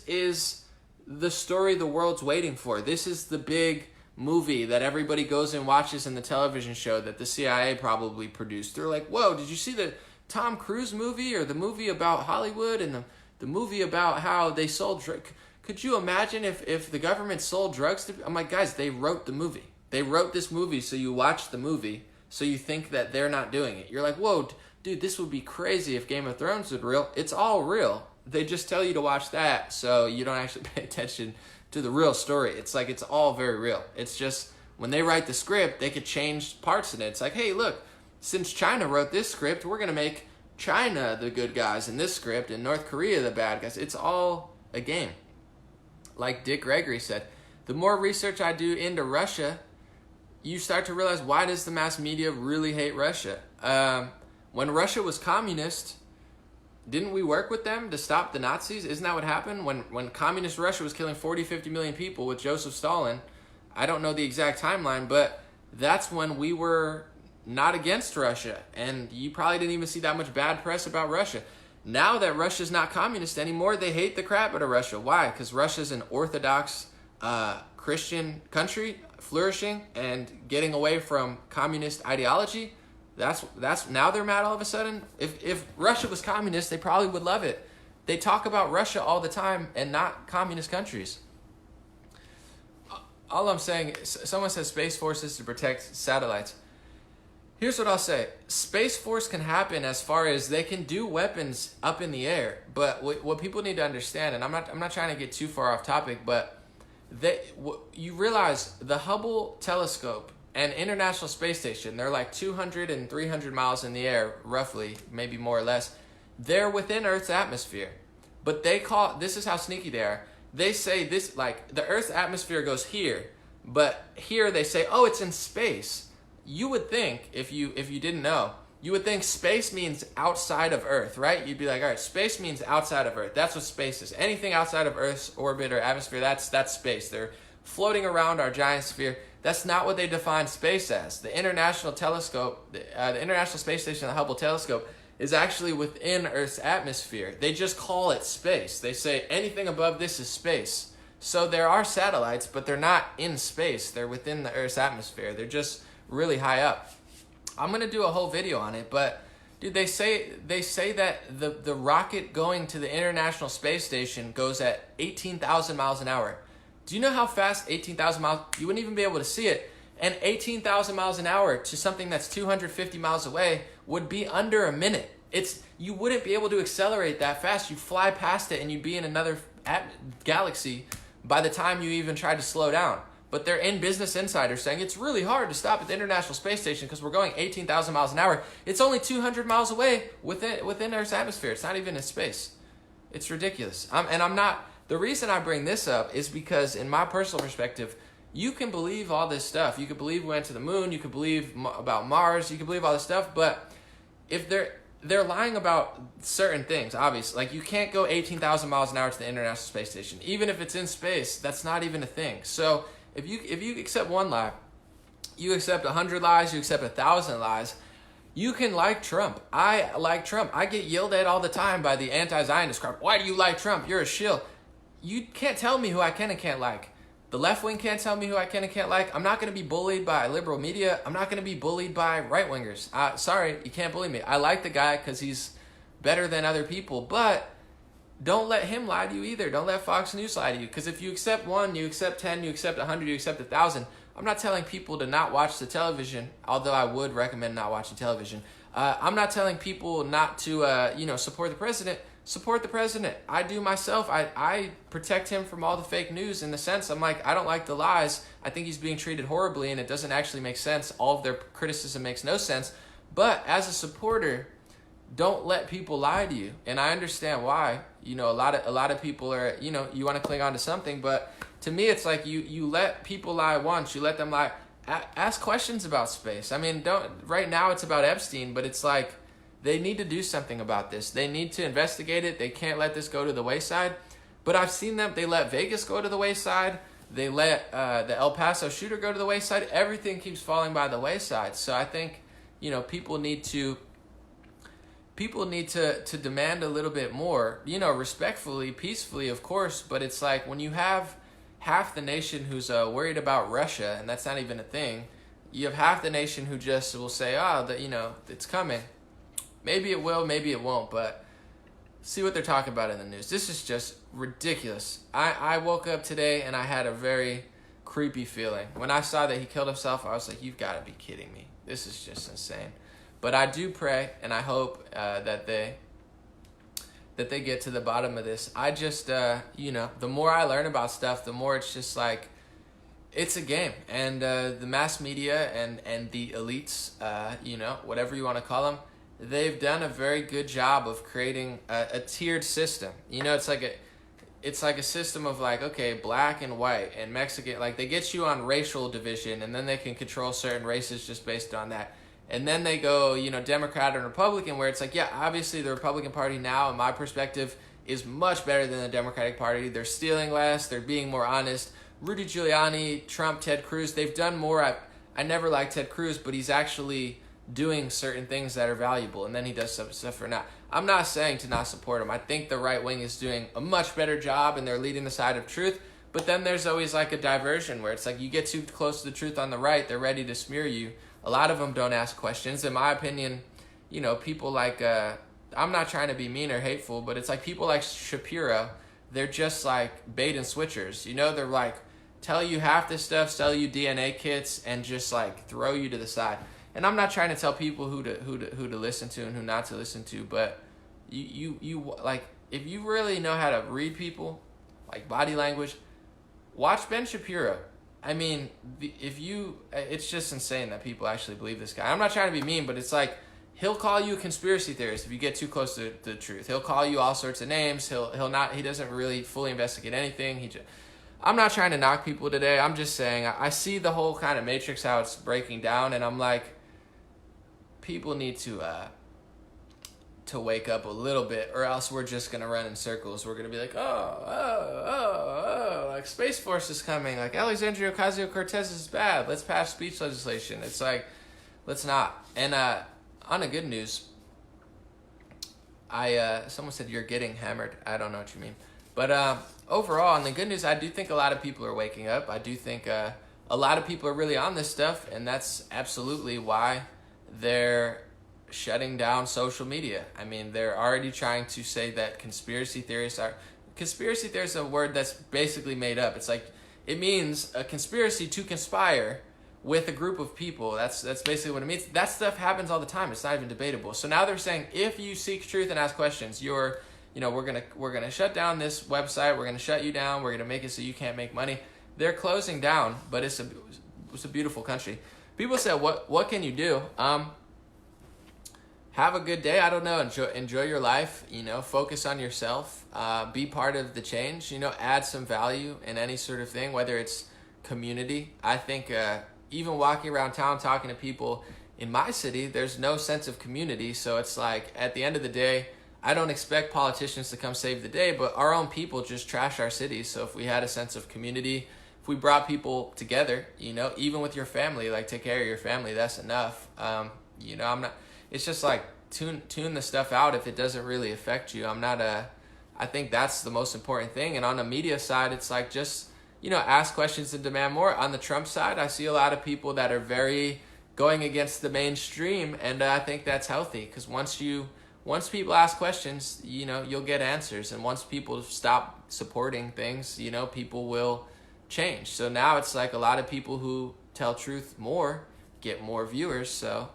is the story the world's waiting for. This is the big movie that everybody goes and watches in the television show that the CIA probably produced. They're like, whoa, did you see the Tom Cruise movie or the movie about Hollywood and the movie about how they sold drugs? Could you imagine if the government sold drugs to... I'm like, guys, they wrote the movie. They wrote this movie so you watch the movie so you think that they're not doing it. You're like, whoa, dude, this would be crazy if Game of Thrones was real. It's all real. They just tell you to watch that so you don't actually pay attention to the real story. It's like it's all very real. It's just when they write the script, they could change parts in it. It's like, hey, look, since China wrote this script, we're going to make China the good guys in this script and North Korea the bad guys. It's all a game. Like Dick Gregory said, the more research I do into Russia, you start to realize, why does the mass media really hate Russia? When Russia was communist, didn't we work with them to stop the Nazis? Isn't that what happened? When communist Russia was killing 40, 50 million people with Joseph Stalin, I don't know the exact timeline, but that's when we were not against Russia. And you probably didn't even see that much bad press about Russia. Now that Russia's not communist anymore, they hate the crap out of Russia. Why? Because Russia's an Orthodox Christian country, flourishing and getting away from communist ideology. That's now they're mad all of a sudden. If Russia was communist, they probably would love it. They talk about Russia all the time and not communist countries. All I'm saying, someone says Space Force is to protect satellites. Here's what I'll say. Space Force can happen as far as they can do weapons up in the air. But what people need to understand, and I'm not trying to get too far off topic, but you realize the Hubble telescope and International Space Station, they're like 200 and 300 miles in the air, roughly, maybe more or less. They're within Earth's atmosphere. But this is how sneaky they are. They say this, like, the Earth's atmosphere goes here, but here they say, oh, it's in space. You would think, if you didn't know, you would think space means outside of Earth, right? You'd be like, all right, space means outside of Earth. That's what space is. Anything outside of Earth's orbit or atmosphere, that's space. They're floating around our giant sphere. That's not what they define space as. The International Telescope, the International Space Station, the Hubble telescope, is actually within Earth's atmosphere. They just call it space. They say anything above this is space. So there are satellites, but they're not in space. They're within the Earth's atmosphere. They're just really high up. I'm going to do a whole video on it, but dude, they say that the rocket going to the International Space Station goes at 18,000 miles an hour. Do you know how fast 18,000 miles, you wouldn't even be able to see it, and 18,000 miles an hour to something that's 250 miles away would be under a minute. You wouldn't be able to accelerate that fast. You'd fly past it and you'd be in another galaxy by the time you even tried to slow down. But they're in Business Insider saying it's really hard to stop at the International Space Station because we're going 18,000 miles an hour. It's only 200 miles away within Earth's atmosphere. It's not even in space. It's ridiculous. I'm not the reason I bring this up is because in my personal perspective, you can believe all this stuff. You could believe we went to the moon. You could believe about Mars. You could believe all this stuff. But if they're lying about certain things, obviously. Like, you can't go 18,000 miles an hour to the International Space Station. Even if it's in space, that's not even a thing. So if you accept one lie, you accept 100 lies, you accept 1,000 lies, you can like Trump. I like Trump. I get yelled at all the time by the anti-Zionist crowd. Why do you like Trump? You're a shill. You can't tell me who I can and can't like. The left wing can't tell me who I can and can't like. I'm not going to be bullied by liberal media. I'm not going to be bullied by right wingers. Sorry, you can't bully me. I like the guy because he's better than other people, but don't let him lie to you either. Don't let Fox News lie to you, because if you accept 1, you accept 10, you accept 100, you accept 1,000. I'm not telling people to not watch the television, although I would recommend not watching television. I'm not telling people not to, support the president. Support the president. I do myself. I protect him from all the fake news, in the sense I'm like, I don't like the lies. I think he's being treated horribly and it doesn't actually make sense. All of their criticism makes no sense. But as a supporter, don't let people lie to you. And I understand why. A lot of people are, you want to cling on to something, but to me it's like you let people lie once, you let them lie. Ask questions about space. I mean, right now it's about Epstein, but it's like, they need to do something about this. They need to investigate it. They can't let this go to the wayside. But I've seen them. They let Vegas go to the wayside. They let the El Paso shooter go to the wayside. Everything keeps falling by the wayside. So I think, people need to demand a little bit more, respectfully, peacefully, of course. But it's like when you have half the nation who's worried about Russia, and that's not even a thing. You have half the nation who just will say, it's coming. Maybe it will, maybe it won't, but see what they're talking about in the news. This is just ridiculous. I woke up today and I had a very creepy feeling. When I saw that he killed himself, I was like, you've got to be kidding me. This is just insane. But I do pray, and I hope that they get to the bottom of this. I just, the more I learn about stuff, the more it's just like, it's a game. And the mass media and the elites, whatever you want to call them, they've done a very good job of creating a tiered system. It's like a system of like, okay, black and white and Mexican. Like, they get you on racial division, and then they can control certain races just based on that. And then they go, Democrat and Republican, where it's like, yeah, obviously the Republican Party now, in my perspective, is much better than the Democratic Party. They're stealing less. They're being more honest. Rudy Giuliani, Trump, Ted Cruz, they've done more. I never liked Ted Cruz, but he's actually doing certain things that are valuable, and then he does some stuff for now. I'm not saying to not support him. I think the right wing is doing a much better job, and they're leading the side of truth. But then there's always like a diversion where it's like you get too close to the truth on the right, they're ready to smear you. A lot of them don't ask questions. In my opinion, people like, I'm not trying to be mean or hateful, but it's like people like Shapiro, they're just like bait and switchers. They're like, tell you half this stuff, sell you DNA kits, and just like throw you to the side. And I'm not trying to tell people who to listen to and who not to listen to, but you like, if you really know how to read people, like body language, watch Ben Shapiro. I mean, it's just insane that people actually believe this guy. I'm not trying to be mean, but it's like, he'll call you a conspiracy theorist if you get too close to the truth. He'll call you all sorts of names. He doesn't really fully investigate anything. I'm not trying to knock people today. I'm just saying, I see the whole kind of matrix, how it's breaking down, and I'm like, people need to wake up a little bit, or else we're just going to run in circles. We're going to be like, like Space Force is coming, like Alexandria Ocasio-Cortez is bad, let's pass speech legislation. It's like, let's not. And on the good news, someone said you're getting hammered. I don't know what you mean. But overall, on the good news, I do think a lot of people are waking up. I do think a lot of people are really on this stuff, and that's absolutely why they're shutting down social media. I mean, they're already trying to say that conspiracy theories is a word that's basically made up. It's like, it means a conspiracy to conspire with a group of people. That's basically what it means. That stuff happens all the time. It's not even debatable. So now they're saying, if you seek truth and ask questions, we're gonna shut down this website. We're gonna shut you down. We're gonna make it so you can't make money. They're closing down, but it's a beautiful country. People said, what can you do? have a good day. I don't know. Enjoy your life. Focus on yourself. Be part of the change. Add some value in any sort of thing, whether it's community. I think even walking around town talking to people in my city, there's no sense of community. So it's like at the end of the day, I don't expect politicians to come save the day, but our own people just trash our cities. So if we had a sense of community, if we brought people together, even with your family, like take care of your family, that's enough. I'm not. It's just like tune the stuff out if it doesn't really affect you. I think that's the most important thing. And on the media side, it's like just, ask questions and demand more. On the Trump side, I see a lot of people that are very going against the mainstream, and I think that's healthy, because once people ask questions, you'll get answers. And once people stop supporting things, people will change. So now it's like a lot of people who tell truth more get more viewers. So,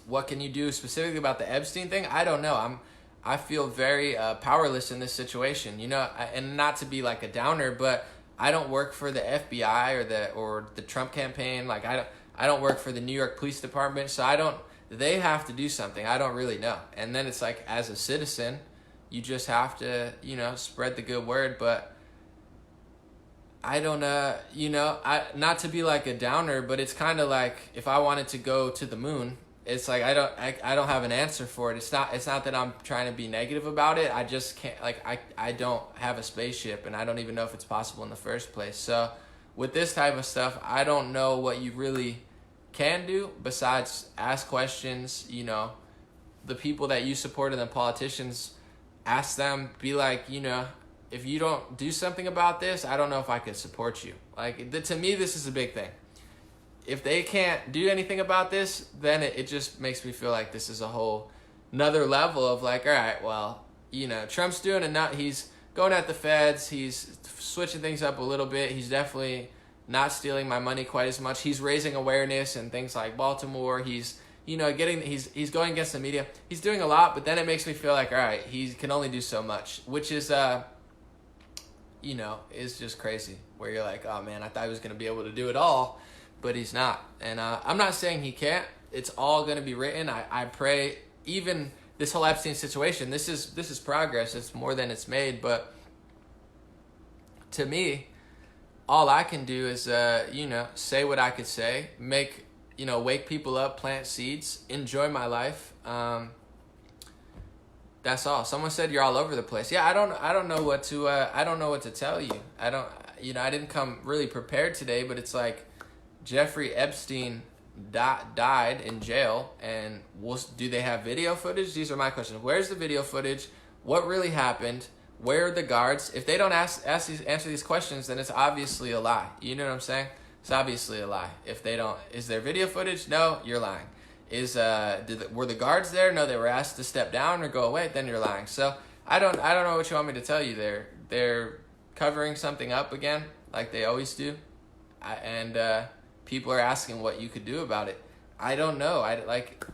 what can you do specifically about the Epstein thing? I don't know. I feel very powerless in this situation, and not to be like a downer, but I don't work for the FBI or the Trump campaign. Like I don't work for the New York Police Department, so they have to do something. I don't really know. And then it's like, as a citizen, you just have to, spread the good word. But I don't, not to be like a downer, but it's kind of like if I wanted to go to the moon, it's like I don't have an answer for it. It's not that I'm trying to be negative about it. I just can't, I don't have a spaceship, and I don't even know if it's possible in the first place. So with this type of stuff, I don't know what you really can do besides ask questions. The people that you support and the politicians, ask them, be like, if you don't do something about this, I don't know if I could support you. To me, this is a big thing. If they can't do anything about this, then it just makes me feel like this is a whole another level of like, all right, well, Trump's doing enough. He's going at the feds. He's switching things up a little bit. He's definitely not stealing my money quite as much. He's raising awareness in things like Baltimore. He's he's going against the media. He's doing a lot, but then it makes me feel like, all right, he can only do so much, which is is just crazy, where you're like, oh man, I thought he was going to be able to do it all, but he's not. And I'm not saying he can't. It's all going to be written. I pray, even this whole Epstein situation, this is progress. It's more than it's made. But to me, all I can do is, say what I could say, wake people up, plant seeds, enjoy my life. That's all. Someone said you're all over the place. Yeah, I don't know what to tell you. I didn't come really prepared today, but it's like Jeffrey Epstein died in jail, and do they have video footage? These are my questions. Where's the video footage? What really happened? Where are the guards? If they don't answer these questions, then it's obviously a lie. You know what I'm saying? It's obviously a lie. If they don't, is there video footage? No, you're lying. Were the guards there? No, they were asked to step down or go away. Then you're lying. So I don't know what you want me to tell you. They're covering something up again, like they always do, and people are asking what you could do about it. I don't know.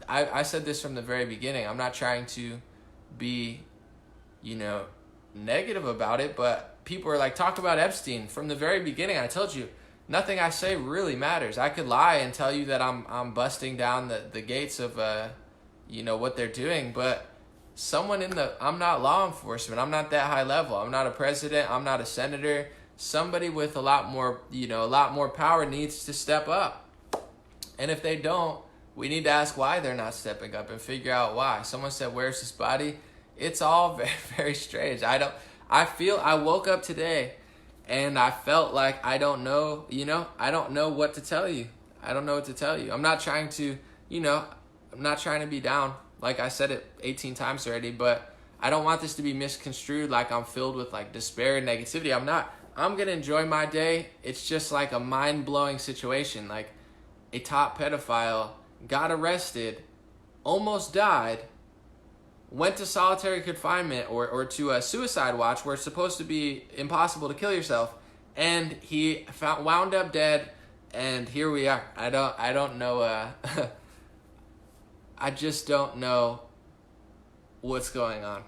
I said this from the very beginning. I'm not trying to be, negative about it, but people are like, talk about Epstein. From the very beginning, I told you, nothing I say really matters. I could lie and tell you that I'm busting down the gates of what they're doing, but I'm not law enforcement. I'm not that high level. I'm not a president. I'm not a senator. Somebody with a lot more power needs to step up. And if they don't, we need to ask why they're not stepping up and figure out why. Someone said, where's his body? It's all very, very strange. I woke up today and I felt like I don't know what to tell you. I don't know what to tell you. I'm not trying to, I'm not trying to be down. Like I said it 18 times already, but I don't want this to be misconstrued like I'm filled with like despair and negativity. I'm not. I'm going to enjoy my day. It's just like a mind-blowing situation. Like a top pedophile got arrested, almost died, went to solitary confinement or to a suicide watch where it's supposed to be impossible to kill yourself, and he wound up dead, and here we are. I don't know. I just don't know what's going on,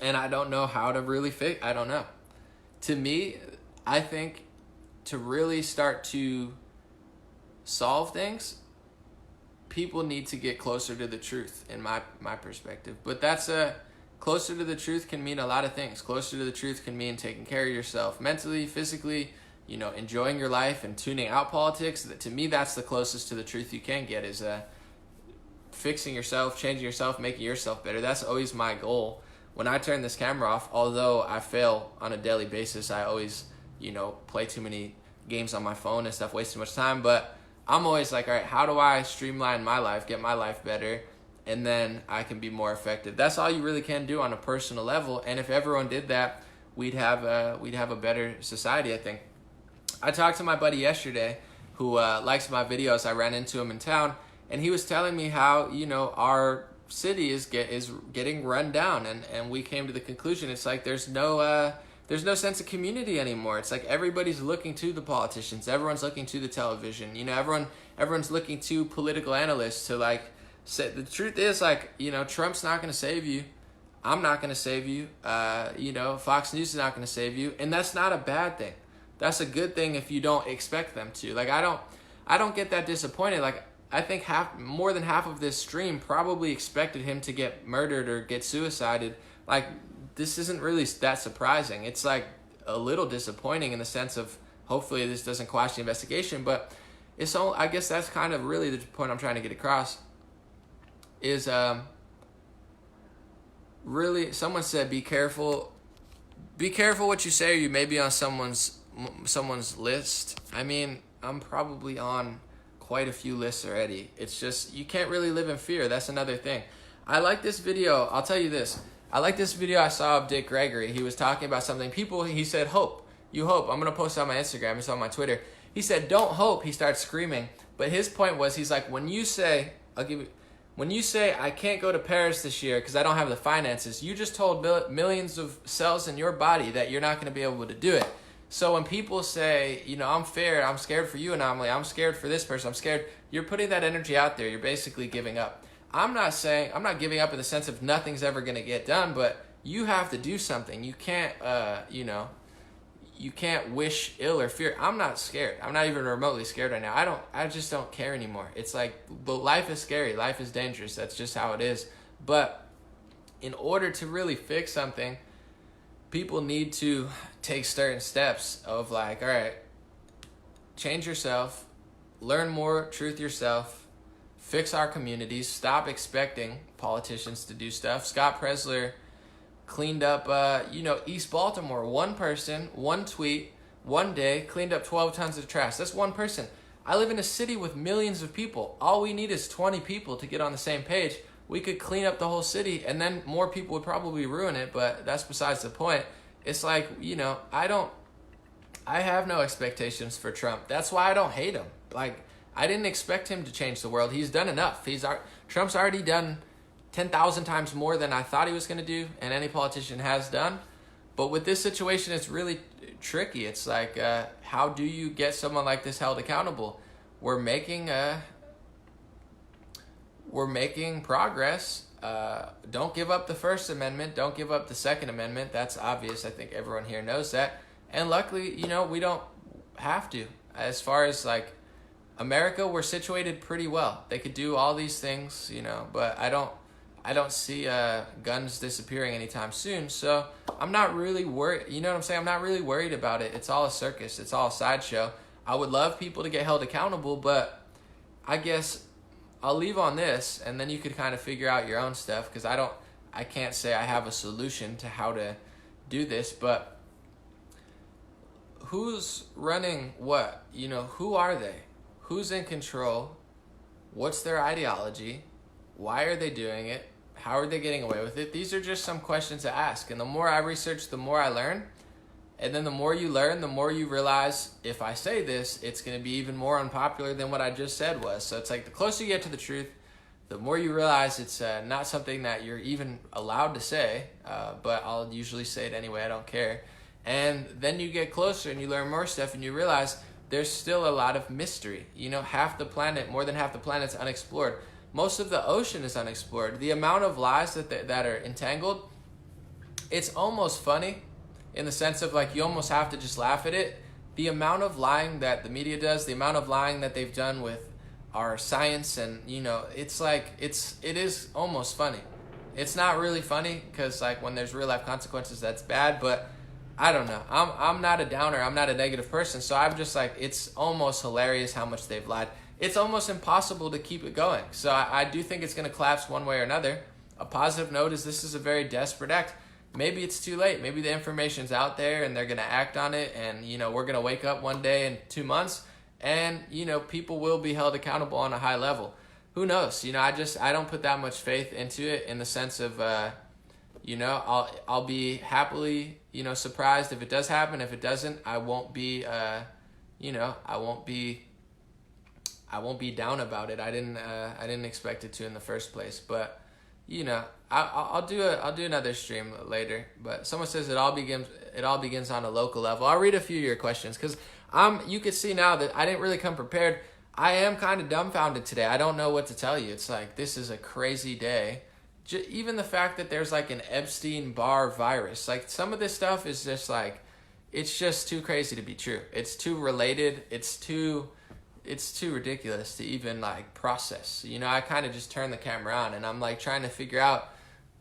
and I don't know how to really I don't know. To me, I think to really start to solve things, people need to get closer to the truth in my perspective. But that's closer to the truth can mean a lot of things. Closer to the truth can mean taking care of yourself mentally, physically, you know, enjoying your life and tuning out politics. To me, that's the closest to the truth you can get, is fixing yourself, changing yourself, making yourself better. That's always my goal. When I turn this camera off, although I fail on a daily basis, I always, you know, play too many games on my phone and stuff, waste too much time. But I'm always like, all right, how do I streamline my life, get my life better, and then I can be more effective? That's all you really can do on a personal level. And if everyone did that, we'd have a better society, I think. I talked to my buddy yesterday who likes my videos. I ran into him in town, and he was telling me how, you know, our city is getting run down, and we came to the conclusion it's like there's no sense of community anymore. It's like everybody's looking to the politicians, everyone's looking to the television, you know, everyone's looking to political analysts to like say. The truth is, like, you know, Trump's not going to save you, I'm not going to save you, you know, Fox News is not going to save you, and that's not a bad thing. That's a good thing if you don't expect them to. Like, I don't get that disappointed. Like, I think more than half of this stream probably expected him to get murdered or get suicided. Like, this isn't really that surprising. It's like a little disappointing in the sense of hopefully this doesn't quash the investigation, but it's all, I guess that's kind of really the point I'm trying to get across is really, someone said be careful what you say, or you may be on someone's list. I mean, I'm probably on quite a few lists already. It's just, you can't really live in fear. That's another thing. I like this video. I'll tell you this. I like this video I saw of Dick Gregory. He was talking about something. He said, hope. You hope. I'm going to post it on my Instagram. It's on my Twitter. He said, don't hope. He starts screaming. But his point was, he's like, when you say, I can't go to Paris this year because I don't have the finances, you just told millions of cells in your body that you're not going to be able to do it. So when people say, you know, I'm scared for you, Anomaly, I'm scared for this person, I'm scared, you're putting that energy out there. You're basically giving up. I'm not giving up in the sense of nothing's ever going to get done, but you have to do something. You can't, you know, you can't wish ill or fear. I'm not scared. I'm not even remotely scared right now. I just don't care anymore. It's like, but life is scary. Life is dangerous. That's just how it is. But in order to really fix something, people need to take certain steps of like, all right, change yourself, learn more truth yourself, fix our communities, stop expecting politicians to do stuff. Scott Presler cleaned up, you know, East Baltimore. One person, one tweet, one day, cleaned up 12 tons of trash. That's one person. I live in a city with millions of people. All we need is 20 people to get on the same page. We could clean up the whole city, and then more people would probably ruin it, but that's besides the point. It's like, you know, I have no expectations for Trump. That's why I don't hate him. Like, I didn't expect him to change the world. He's done enough. Trump's already done 10,000 times more than I thought he was going to do, and any politician has done. But with this situation, it's really tricky. It's like, how do you get someone like this held accountable? We're making progress. Don't give up the First Amendment. Don't give up the Second Amendment. That's obvious. I think everyone here knows that. And luckily, you know, we don't have to. As far as like America, we're situated pretty well. They could do all these things, you know, but I don't see guns disappearing anytime soon. So I'm not really worried. You know what I'm saying? I'm not really worried about it. It's all a circus. It's all a sideshow. I would love people to get held accountable, but I guess I'll leave on this, and then you could kind of figure out your own stuff, because I can't say I have a solution to how to do this, but who's running what? You know, who are they? Who's in control? What's their ideology? Why are they doing it? How are they getting away with it? These are just some questions to ask, and the more I research, the more I learn. And then the more you learn, the more you realize, if I say this, it's going to be even more unpopular than what I just said was. So it's like the closer you get to the truth, the more you realize it's not something that you're even allowed to say, but I'll usually say it anyway. I don't care. And then you get closer and you learn more stuff, and you realize there's still a lot of mystery. You know, more than half the planet's unexplored. Most of the ocean is unexplored. The amount of lies that are entangled, it's almost funny. In the sense of like, you almost have to just laugh at it. The amount of lying that the media does, the amount of lying that they've done with our science, and it's like it is almost funny. It's not really funny because like when there's real life consequences, that's bad. But I don't know. I'm not a downer. I'm not a negative person. So I'm just like, it's almost hilarious how much they've lied. It's almost impossible to keep it going. So I do think it's going to collapse one way or another. A positive note is this is a very desperate act. Maybe it's too late. Maybe the information's out there and they're going to act on it. And, we're going to wake up one day in 2 months and, people will be held accountable on a high level. Who knows? I don't put that much faith into it in the sense of, I'll be happily, surprised if it does happen. If it doesn't, I won't be, I won't be down about it. I didn't expect it to in the first place, but I'll do another stream later. But someone says it all begins on a local level. I'll read a few of your questions because you can see now that I didn't really come prepared. I am kind of dumbfounded today. I don't know what to tell you. It's like, this is a crazy day. Even the fact that there's like an Epstein-Barr virus, like some of this stuff is just like, it's just too crazy to be true. It's too related. It's too ridiculous to even like process. I kind of just turn the camera on and I'm like trying to figure out,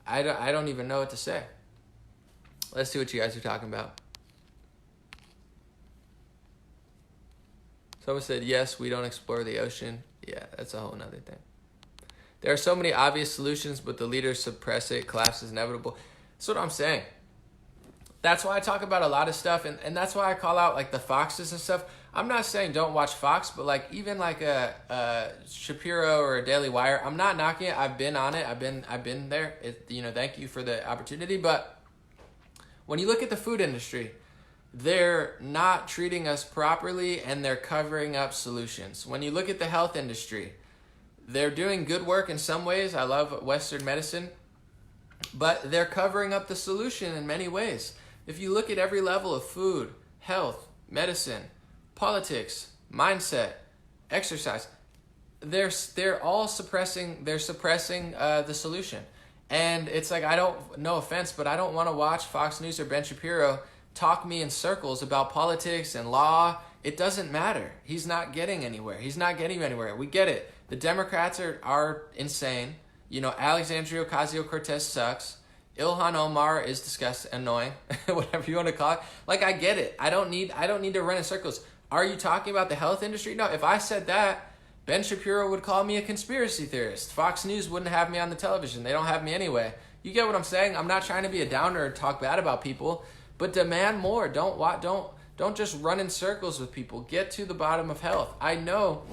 I don't even know what to say. Let's see what you guys are talking about. Someone said, yes, we don't explore the ocean. Yeah, that's a whole nother thing. There are so many obvious solutions, but the leaders suppress it. Collapse is inevitable. That's what I'm saying. That's why I talk about a lot of stuff, and that's why I call out like the Foxes and stuff. I'm not saying don't watch Fox, but like even like a Shapiro or a Daily Wire, I'm not knocking it. I've been on it. I've been there. Thank you for the opportunity. But when you look at the food industry, they're not treating us properly and they're covering up solutions. When you look at the health industry, they're doing good work in some ways. I love Western medicine, but they're covering up the solution in many ways. If you look at every level of food, health, medicine, politics, mindset, exercise, they're all suppressing the solution. And it's like, no offense, but I don't want to watch Fox News or Ben Shapiro talk me in circles about politics and law. It doesn't matter. He's not getting anywhere. We get it. The Democrats are insane. Alexandria Ocasio-Cortez sucks. Ilhan Omar is disgusting, annoying, whatever you want to call it. Like, I get it. I don't need to run in circles. Are you talking about the health industry? No, if I said that, Ben Shapiro would call me a conspiracy theorist. Fox News wouldn't have me on the television. They don't have me anyway. You get what I'm saying? I'm not trying to be a downer or talk bad about people, but demand more. Don't just run in circles with people. Get to the bottom of health. I know,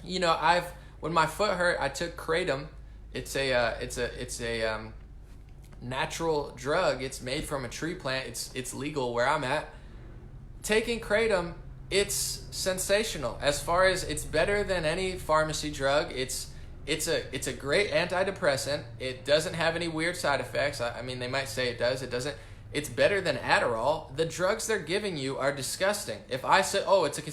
when my foot hurt, I took kratom. It's a natural drug. It's made from a tree plant. It's legal where I'm at. Taking kratom, it's sensational. As far as it's better than any pharmacy drug. It's a great antidepressant. It doesn't have any weird side effects. I mean, they might say it does. It doesn't. It's better than Adderall. The drugs they're giving you are disgusting. If I say,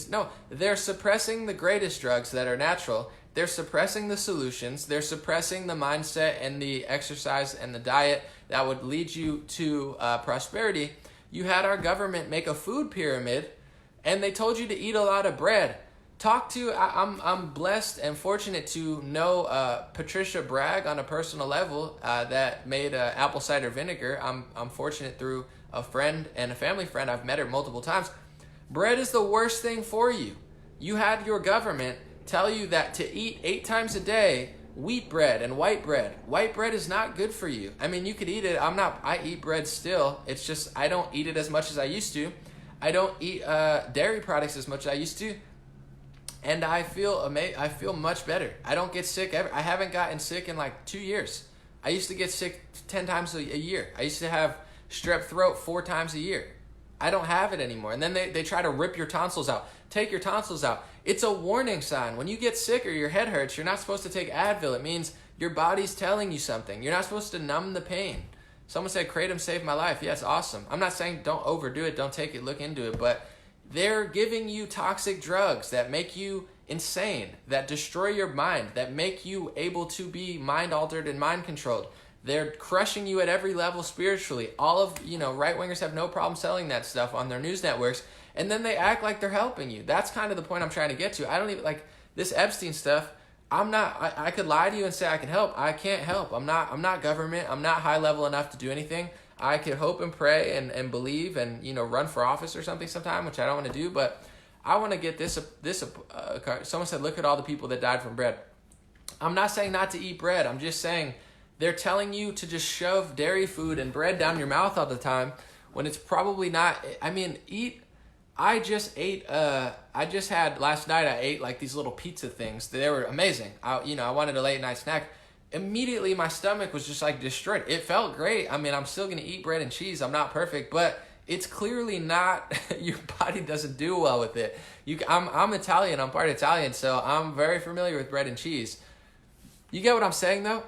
no, they're suppressing the greatest drugs that are natural. They're suppressing the solutions. They're suppressing the mindset and the exercise and the diet that would lead you to prosperity. You had our government make a food pyramid, and they told you to eat a lot of bread. I'm blessed and fortunate to know Patricia Bragg on a personal level that made apple cider vinegar. I'm fortunate through a friend and a family friend. I've met her multiple times. Bread is the worst thing for you. You had your government tell you that to eat 8 times a day wheat bread and white bread. White bread is not good for you. I mean, you could eat it. I eat bread still. It's just I don't eat it as much as I used to. I don't eat dairy products as much as I used to. And I feel much better. I don't get sick ever. I haven't gotten sick in like 2 years. I used to get sick 10 times a year. I used to have strep throat 4 times a year. I don't have it anymore. And then they try to rip your tonsils out. Take your tonsils out. It's a warning sign. When you get sick or your head hurts, you're not supposed to take Advil. It means your body's telling you something. You're not supposed to numb the pain. Someone said kratom saved my life. Yeah, it's awesome. I'm not saying don't overdo it. Don't take it. Look into it. But they're giving you toxic drugs that make you insane, that destroy your mind, that make you able to be mind altered and mind controlled. They're crushing you at every level spiritually. All of, right-wingers have no problem selling that stuff on their news networks, and then they act like they're helping you. That's kind of the point I'm trying to get to. I don't even, this Epstein stuff, I could lie to you and say I can help. I can't help. I'm not government. I'm not high level enough to do anything. I could hope and pray and believe and, run for office or something sometime, which I don't want to do, but I want to get this someone said, look at all the people that died from bread. I'm not saying not to eat bread. I'm just saying they're telling you to just shove dairy food and bread down your mouth all the time when it's probably not. I mean, I just had last night, I ate like these little pizza things. They were amazing. I wanted a late night snack. Immediately my stomach was just like destroyed. It felt great. I mean, I'm still going to eat bread and cheese. I'm not perfect, but it's clearly not, your body doesn't do well with it. I'm Italian. I'm part Italian, so I'm very familiar with bread and cheese. You get what I'm saying though?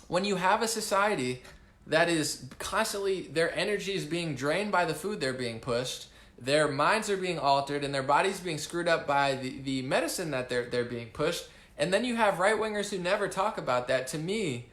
When you have a society that is constantly, their energy is being drained by the food they're being pushed, their minds are being altered, and their bodies being screwed up by the medicine that they're being pushed, and then you have right-wingers who never talk about that, to me,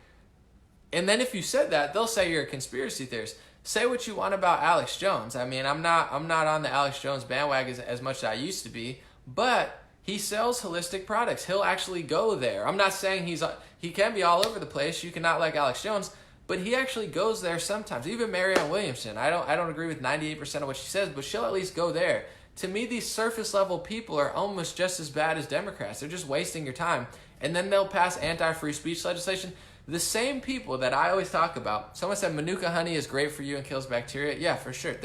and then if you said that, they'll say you're a conspiracy theorist. Say what you want about Alex Jones. I mean, I'm not on the Alex Jones bandwagon as much as I used to be, but he sells holistic products. He'll actually go there. I'm not saying he can be all over the place. You cannot like Alex Jones, but he actually goes there sometimes. Even Marianne Williamson. I don't agree with 98% of what she says, but she'll at least go there. To me, these surface level people are almost just as bad as Democrats. They're just wasting your time. And then they'll pass anti-free speech legislation. The same people that I always talk about. Someone said Manuka honey is great for you and kills bacteria. Yeah, for sure.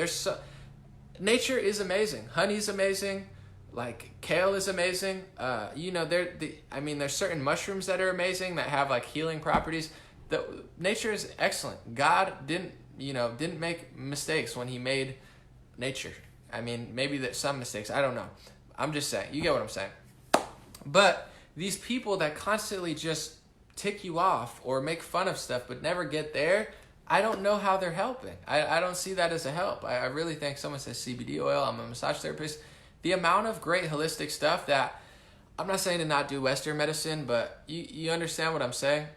Nature is amazing. Honey's amazing. Like kale is amazing. There's certain mushrooms that are amazing that have like healing properties. Nature is excellent. God didn't make mistakes when he made nature. I mean, maybe there's some mistakes. I don't know. I'm just saying. You get what I'm saying. But these people that constantly just tick you off or make fun of stuff but never get there, I don't know how they're helping. I don't see that as a help. I really think someone says CBD oil. I'm a massage therapist. The amount of great holistic stuff that, I'm not saying to not do Western medicine, but you understand what I'm saying?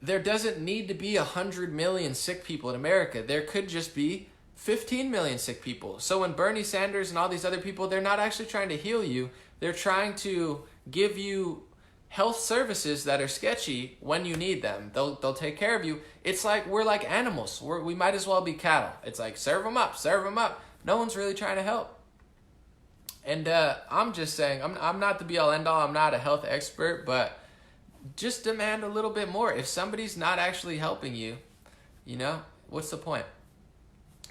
There doesn't need to be 100 million sick people in America. There could just be 15 million sick people. So when Bernie Sanders and all these other people, they're not actually trying to heal you. They're trying to give you health services that are sketchy when you need them. They'll take care of you. It's like we're like animals. We might as well be cattle. It's like serve them up. No one's really trying to help. And I'm just saying, I'm not the be-all end-all. I'm not a health expert, but just demand a little bit more. If somebody's not actually helping you, what's the point?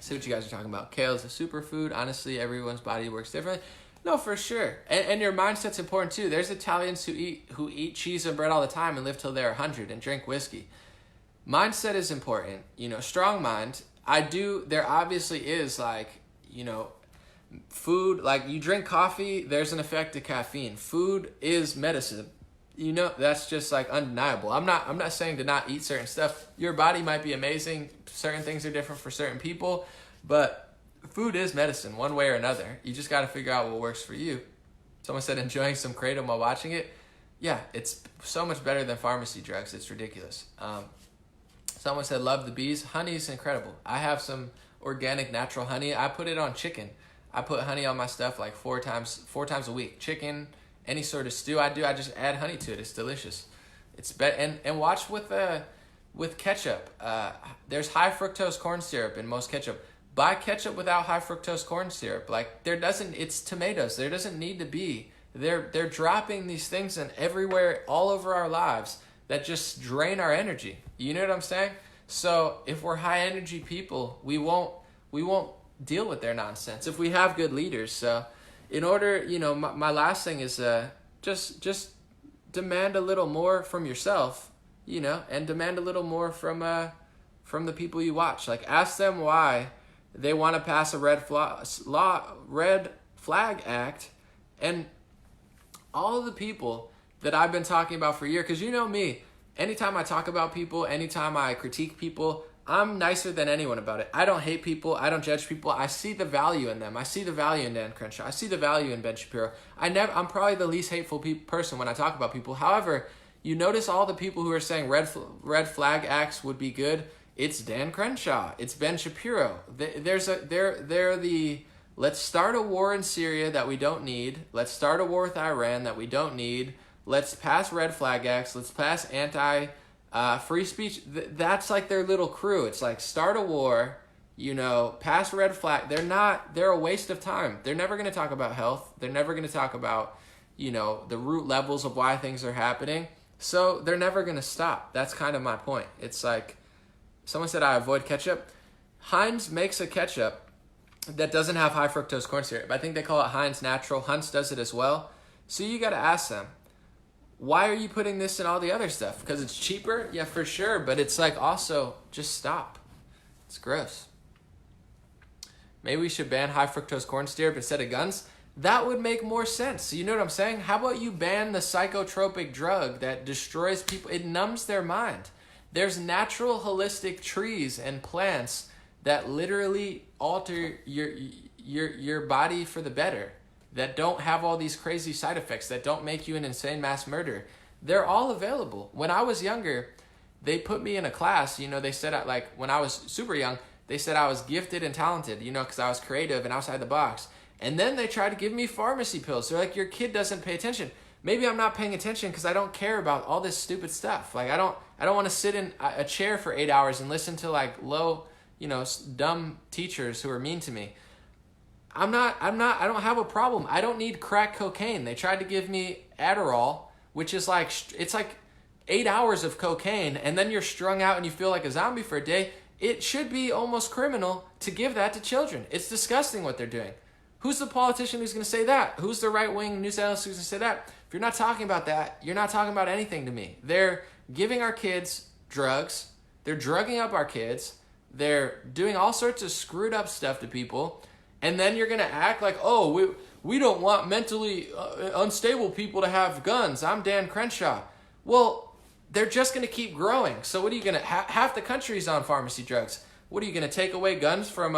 See what you guys are talking about. Kale is a superfood. Honestly, everyone's body works differently. No, for sure. And your mindset's important too. There's Italians who eat cheese and bread all the time and live till they're 100 and drink whiskey. Mindset is important. Strong mind. There obviously is food, like you drink coffee, there's an effect to caffeine. Food is medicine. That's just like undeniable. I'm not saying to not eat certain stuff. Your body might be amazing. Certain things are different for certain people, but food is medicine one way or another. You just got to figure out what works for you. Someone said enjoying some kratom while watching it. Yeah, it's so much better than pharmacy drugs. It's ridiculous. Someone said love the bees. Honey's incredible. I have some organic natural honey. I put it on chicken. I put honey on my stuff like four times a week. Chicken, any sort of stew I do, I just add honey to it. It's delicious. It's and watch with ketchup. There's high fructose corn syrup in most ketchup. Buy ketchup without high fructose corn syrup. It's tomatoes. There doesn't need to be. They're dropping these things in everywhere, all over our lives that just drain our energy. You know what I'm saying? So if we're high energy people, we won't deal with their nonsense if we have good leaders. So in order, my last thing is just demand a little more from yourself, and demand a little more from the people you watch. Like ask them why they want to pass a red flag act, and all of the people that I've been talking about for a year, because me, anytime I talk about people, anytime I critique people, I'm nicer than anyone about it. I don't hate people. I don't judge people. I see the value in them. I see the value in Dan Crenshaw. I see the value in Ben Shapiro. I'm probably the least hateful person when I talk about people. However, you notice all the people who are saying red flag acts would be good. It's Dan Crenshaw. It's Ben Shapiro. They're the Let's start a war in Syria that we don't need. Let's start a war with Iran that we don't need. Let's pass Red Flag Acts. Let's pass free speech. That's like their little crew. It's like start a war, pass Red Flag. They're a waste of time. They're never going to talk about health. They're never going to talk about, the root levels of why things are happening. So they're never going to stop. That's kind of my point. It's like someone said I avoid ketchup. Heinz makes a ketchup that doesn't have high fructose corn syrup. I think they call it Heinz Natural. Hunt's does it as well. So you got to ask them, why are you putting this in all the other stuff? Because it's cheaper? Yeah, for sure. But it's like also, just stop. It's gross. Maybe we should ban high fructose corn syrup instead of guns. That would make more sense. You know what I'm saying? How about you ban the psychotropic drug that destroys people? It numbs their mind. There's natural holistic trees and plants that literally alter your body for the better, that don't have all these crazy side effects, that don't make you an insane mass murderer. They're all available. When I was younger, they put me in a class, they said, when I was super young, they said I was gifted and talented, because I was creative and outside the box. And then they tried to give me pharmacy pills. They're like, your kid doesn't pay attention. Maybe I'm not paying attention because I don't care about all this stupid stuff. Like, I don't want to sit in a chair for 8 hours and listen to low, dumb teachers who are mean to me. I don't have a problem. I don't need crack cocaine. They tried to give me Adderall, which is it's like 8 hours of cocaine, and then you're strung out and you feel like a zombie for a day. It should be almost criminal to give that to children. It's disgusting what they're doing. Who's the politician who's going to say that? Who's the right-wing news analyst who's going to say that? If you're not talking about that, you're not talking about anything to me. They're giving our kids drugs. They're drugging up our kids. They're doing all sorts of screwed up stuff to people. And then you're going to act like, oh, we don't want mentally unstable people to have guns. I'm Dan Crenshaw. Well, they're just going to keep growing. So what are you going to, half the country's on pharmacy drugs. What are you going to take away guns from,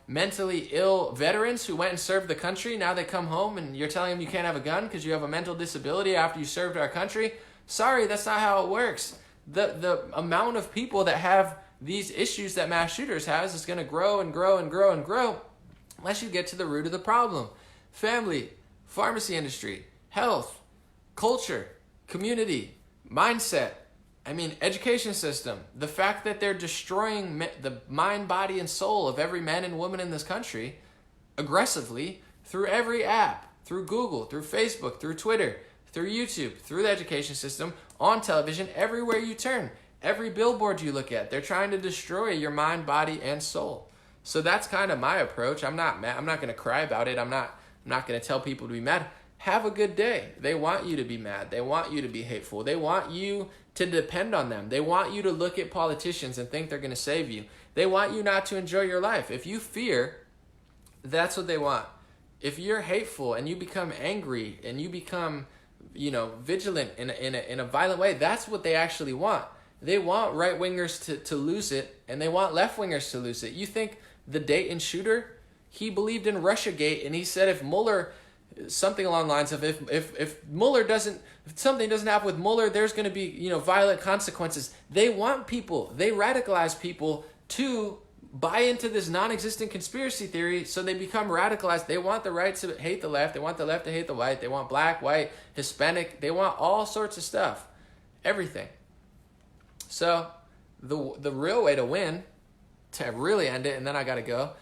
mentally ill veterans who went and served the country? Now they come home and you're telling them you can't have a gun because you have a mental disability after you served our country? Sorry, that's not how it works. The amount of people that have these issues that mass shooters has is going to grow and grow and grow and grow unless you get to the root of the problem. Family, pharmacy industry, health, culture, community, mindset. Education system. The fact that they're destroying the mind, body, and soul of every man and woman in this country aggressively through every app, through Google, through Facebook, through Twitter, through YouTube, through the education system, on television, everywhere you turn, every billboard you look at. They're trying to destroy your mind, body, and soul. So that's kind of my approach. I'm not mad. I'm not going to cry about it. I'm not going to tell people to be mad. Have a good day. They want you to be mad. They want you to be hateful. They want you to depend on them. They want you to look at politicians and think they're going to save you. They want you not to enjoy your life. If you fear, that's what they want. If you're hateful and you become angry and you become, vigilant in a violent way, that's what they actually want. They want right-wingers to lose it, and they want left-wingers to lose it. You think the Dayton shooter, he believed in Russiagate, and he said if Mueller, something along the lines of if Mueller doesn't, if something doesn't happen with Mueller, there's going to be, violent consequences. They want people, they radicalize people to buy into this non-existent conspiracy theory, so they become radicalized. They want the right to hate the left. They want the left to hate the white. They want black, white, Hispanic. They want all sorts of stuff. Everything. So the real way to win, to really end it, and then I got to go,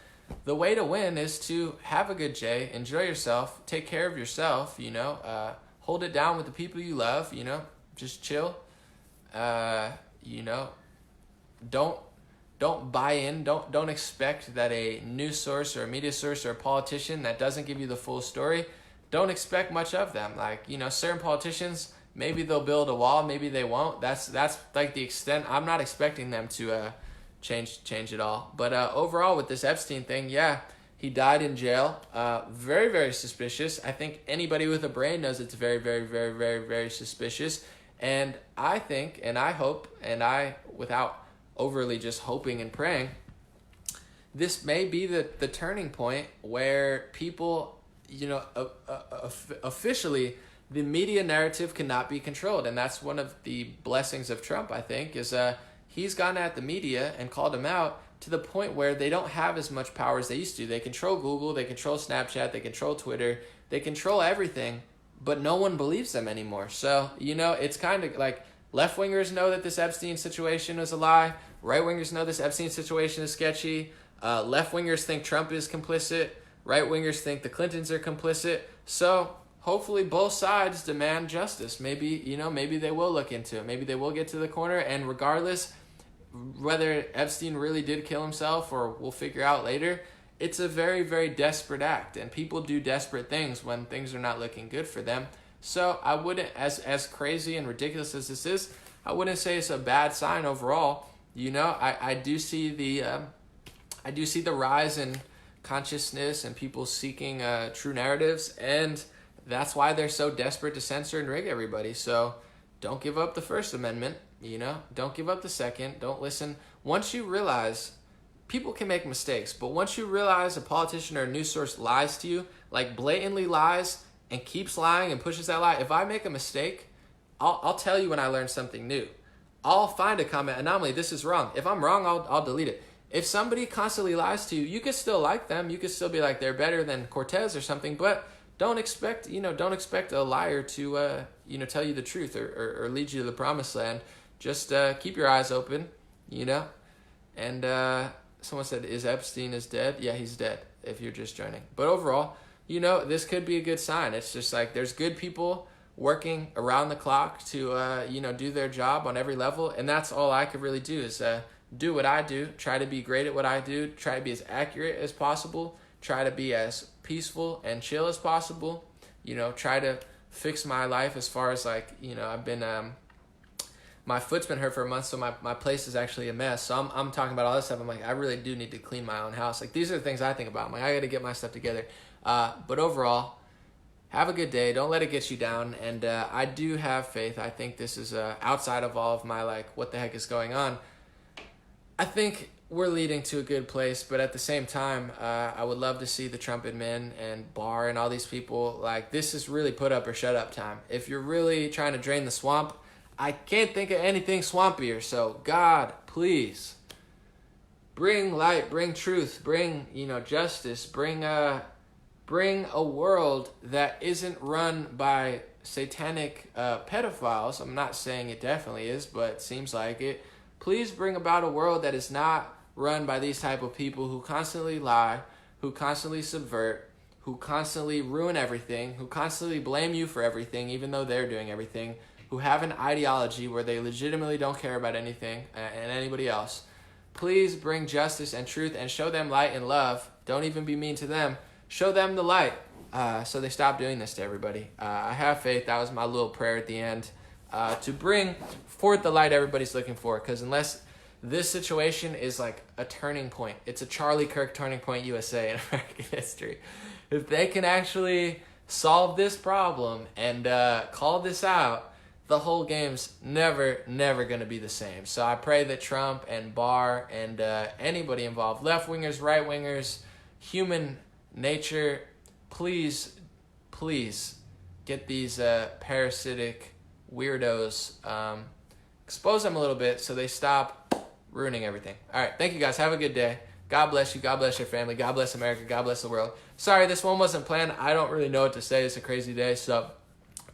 the way to win is to have a good day, enjoy yourself, take care of yourself, hold it down with the people you love, just chill, don't buy in, don't expect that a news source or a media source or a politician that doesn't give you the full story, don't expect much of them. Certain politicians, maybe they'll build a wall, maybe they won't. That's like the extent. I'm not expecting them to change it all. But overall, with this Epstein thing, yeah, he died in jail. Very, very suspicious. I think anybody with a brain knows it's very, very, very, very, very suspicious. And I think, and I hope, and I, without overly just hoping and praying, this may be the turning point where people, officially, the media narrative cannot be controlled. And that's one of the blessings of Trump, I think, is he's gone at the media and called them out, to the point where they don't have as much power as they used to. They control Google, they control Snapchat, they control Twitter, they control everything, but no one believes them anymore. So, it's kind of like left-wingers know that this Epstein situation is a lie. Right-wingers know this Epstein situation is sketchy. Left-wingers think Trump is complicit. Right-wingers think the Clintons are complicit. So hopefully both sides demand justice. Maybe they will look into it. Maybe they will get to the corner, and regardless whether Epstein really did kill himself or we'll figure out later, it's a very, very desperate act, and people do desperate things when things are not looking good for them. So I wouldn't, as crazy and ridiculous as this is, I wouldn't say it's a bad sign overall. I do see the rise in consciousness and people seeking true narratives, and that's why they're so desperate to censor and rig everybody. So don't give up the First Amendment, don't give up the Second, don't listen. Once you realize, people can make mistakes, but once you realize a politician or a news source lies to you, like blatantly lies and keeps lying and pushes that lie, if I make a mistake, I'll tell you when I learn something new. I'll find a comment anomaly, this is wrong. If I'm wrong, I'll delete it. If somebody constantly lies to you, you can still like them. You can still be like, they're better than Cortez or something, but don't expect a liar to, tell you the truth or lead you to the promised land. Just keep your eyes open, And someone said, is Epstein dead? Yeah, he's dead, if you're just joining. But overall, this could be a good sign. It's just like there's good people working around the clock to, do their job on every level. And that's all I could really do is do what I do, try to be great at what I do, try to be as accurate as possible, try to be as peaceful and chill as possible, try to fix my life as far as I've been, my foot's been hurt for a month, so my place is actually a mess. So I'm talking about all this stuff. I'm like, I really do need to clean my own house. Like, these are the things I think about. I'm like, I got to get my stuff together. But overall, have a good day. Don't let it get you down. And I do have faith. I think this is outside of all of my, what the heck is going on. I think we're leading to a good place, but at the same time, I would love to see the Trump admin and Barr and all these people, this is really put up or shut up time. If you're really trying to drain the swamp, I can't think of anything swampier. So God, please bring light, bring truth, bring, justice, bring a world that isn't run by satanic pedophiles. I'm not saying it definitely is, but it seems like it. Please bring about a world that is not run by these type of people who constantly lie, who constantly subvert, who constantly ruin everything, who constantly blame you for everything, even though they're doing everything, who have an ideology where they legitimately don't care about anything and anybody else. Please bring justice and truth and show them light and love. Don't even be mean to them. Show them the light so they stop doing this to everybody. I have faith. That was my little prayer at the end. To bring forth the light everybody's looking for, because unless this situation is like a turning point, it's a Charlie Kirk turning point USA in American history. If they can actually solve this problem and call this out, the whole game's never going to be the same. So I pray that Trump and Barr and anybody involved, left-wingers, right-wingers, human nature, please get these parasitic weirdos, expose them a little bit so they stop ruining everything. All right, thank you guys. Have a good day. God bless you. God bless your family. God bless America. God bless the world. Sorry, this one wasn't planned. I don't really know what to say. It's a crazy day, so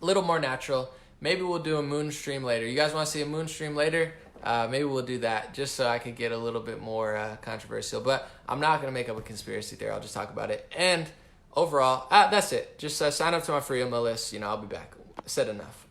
a little more natural. Maybe we'll do a moon stream later. You guys want to see a moon stream later? Maybe we'll do that just so I could get a little bit more controversial. But I'm not going to make up a conspiracy theory. I'll just talk about it. And overall, that's it. Just sign up to my free email list. I'll be back. I said enough.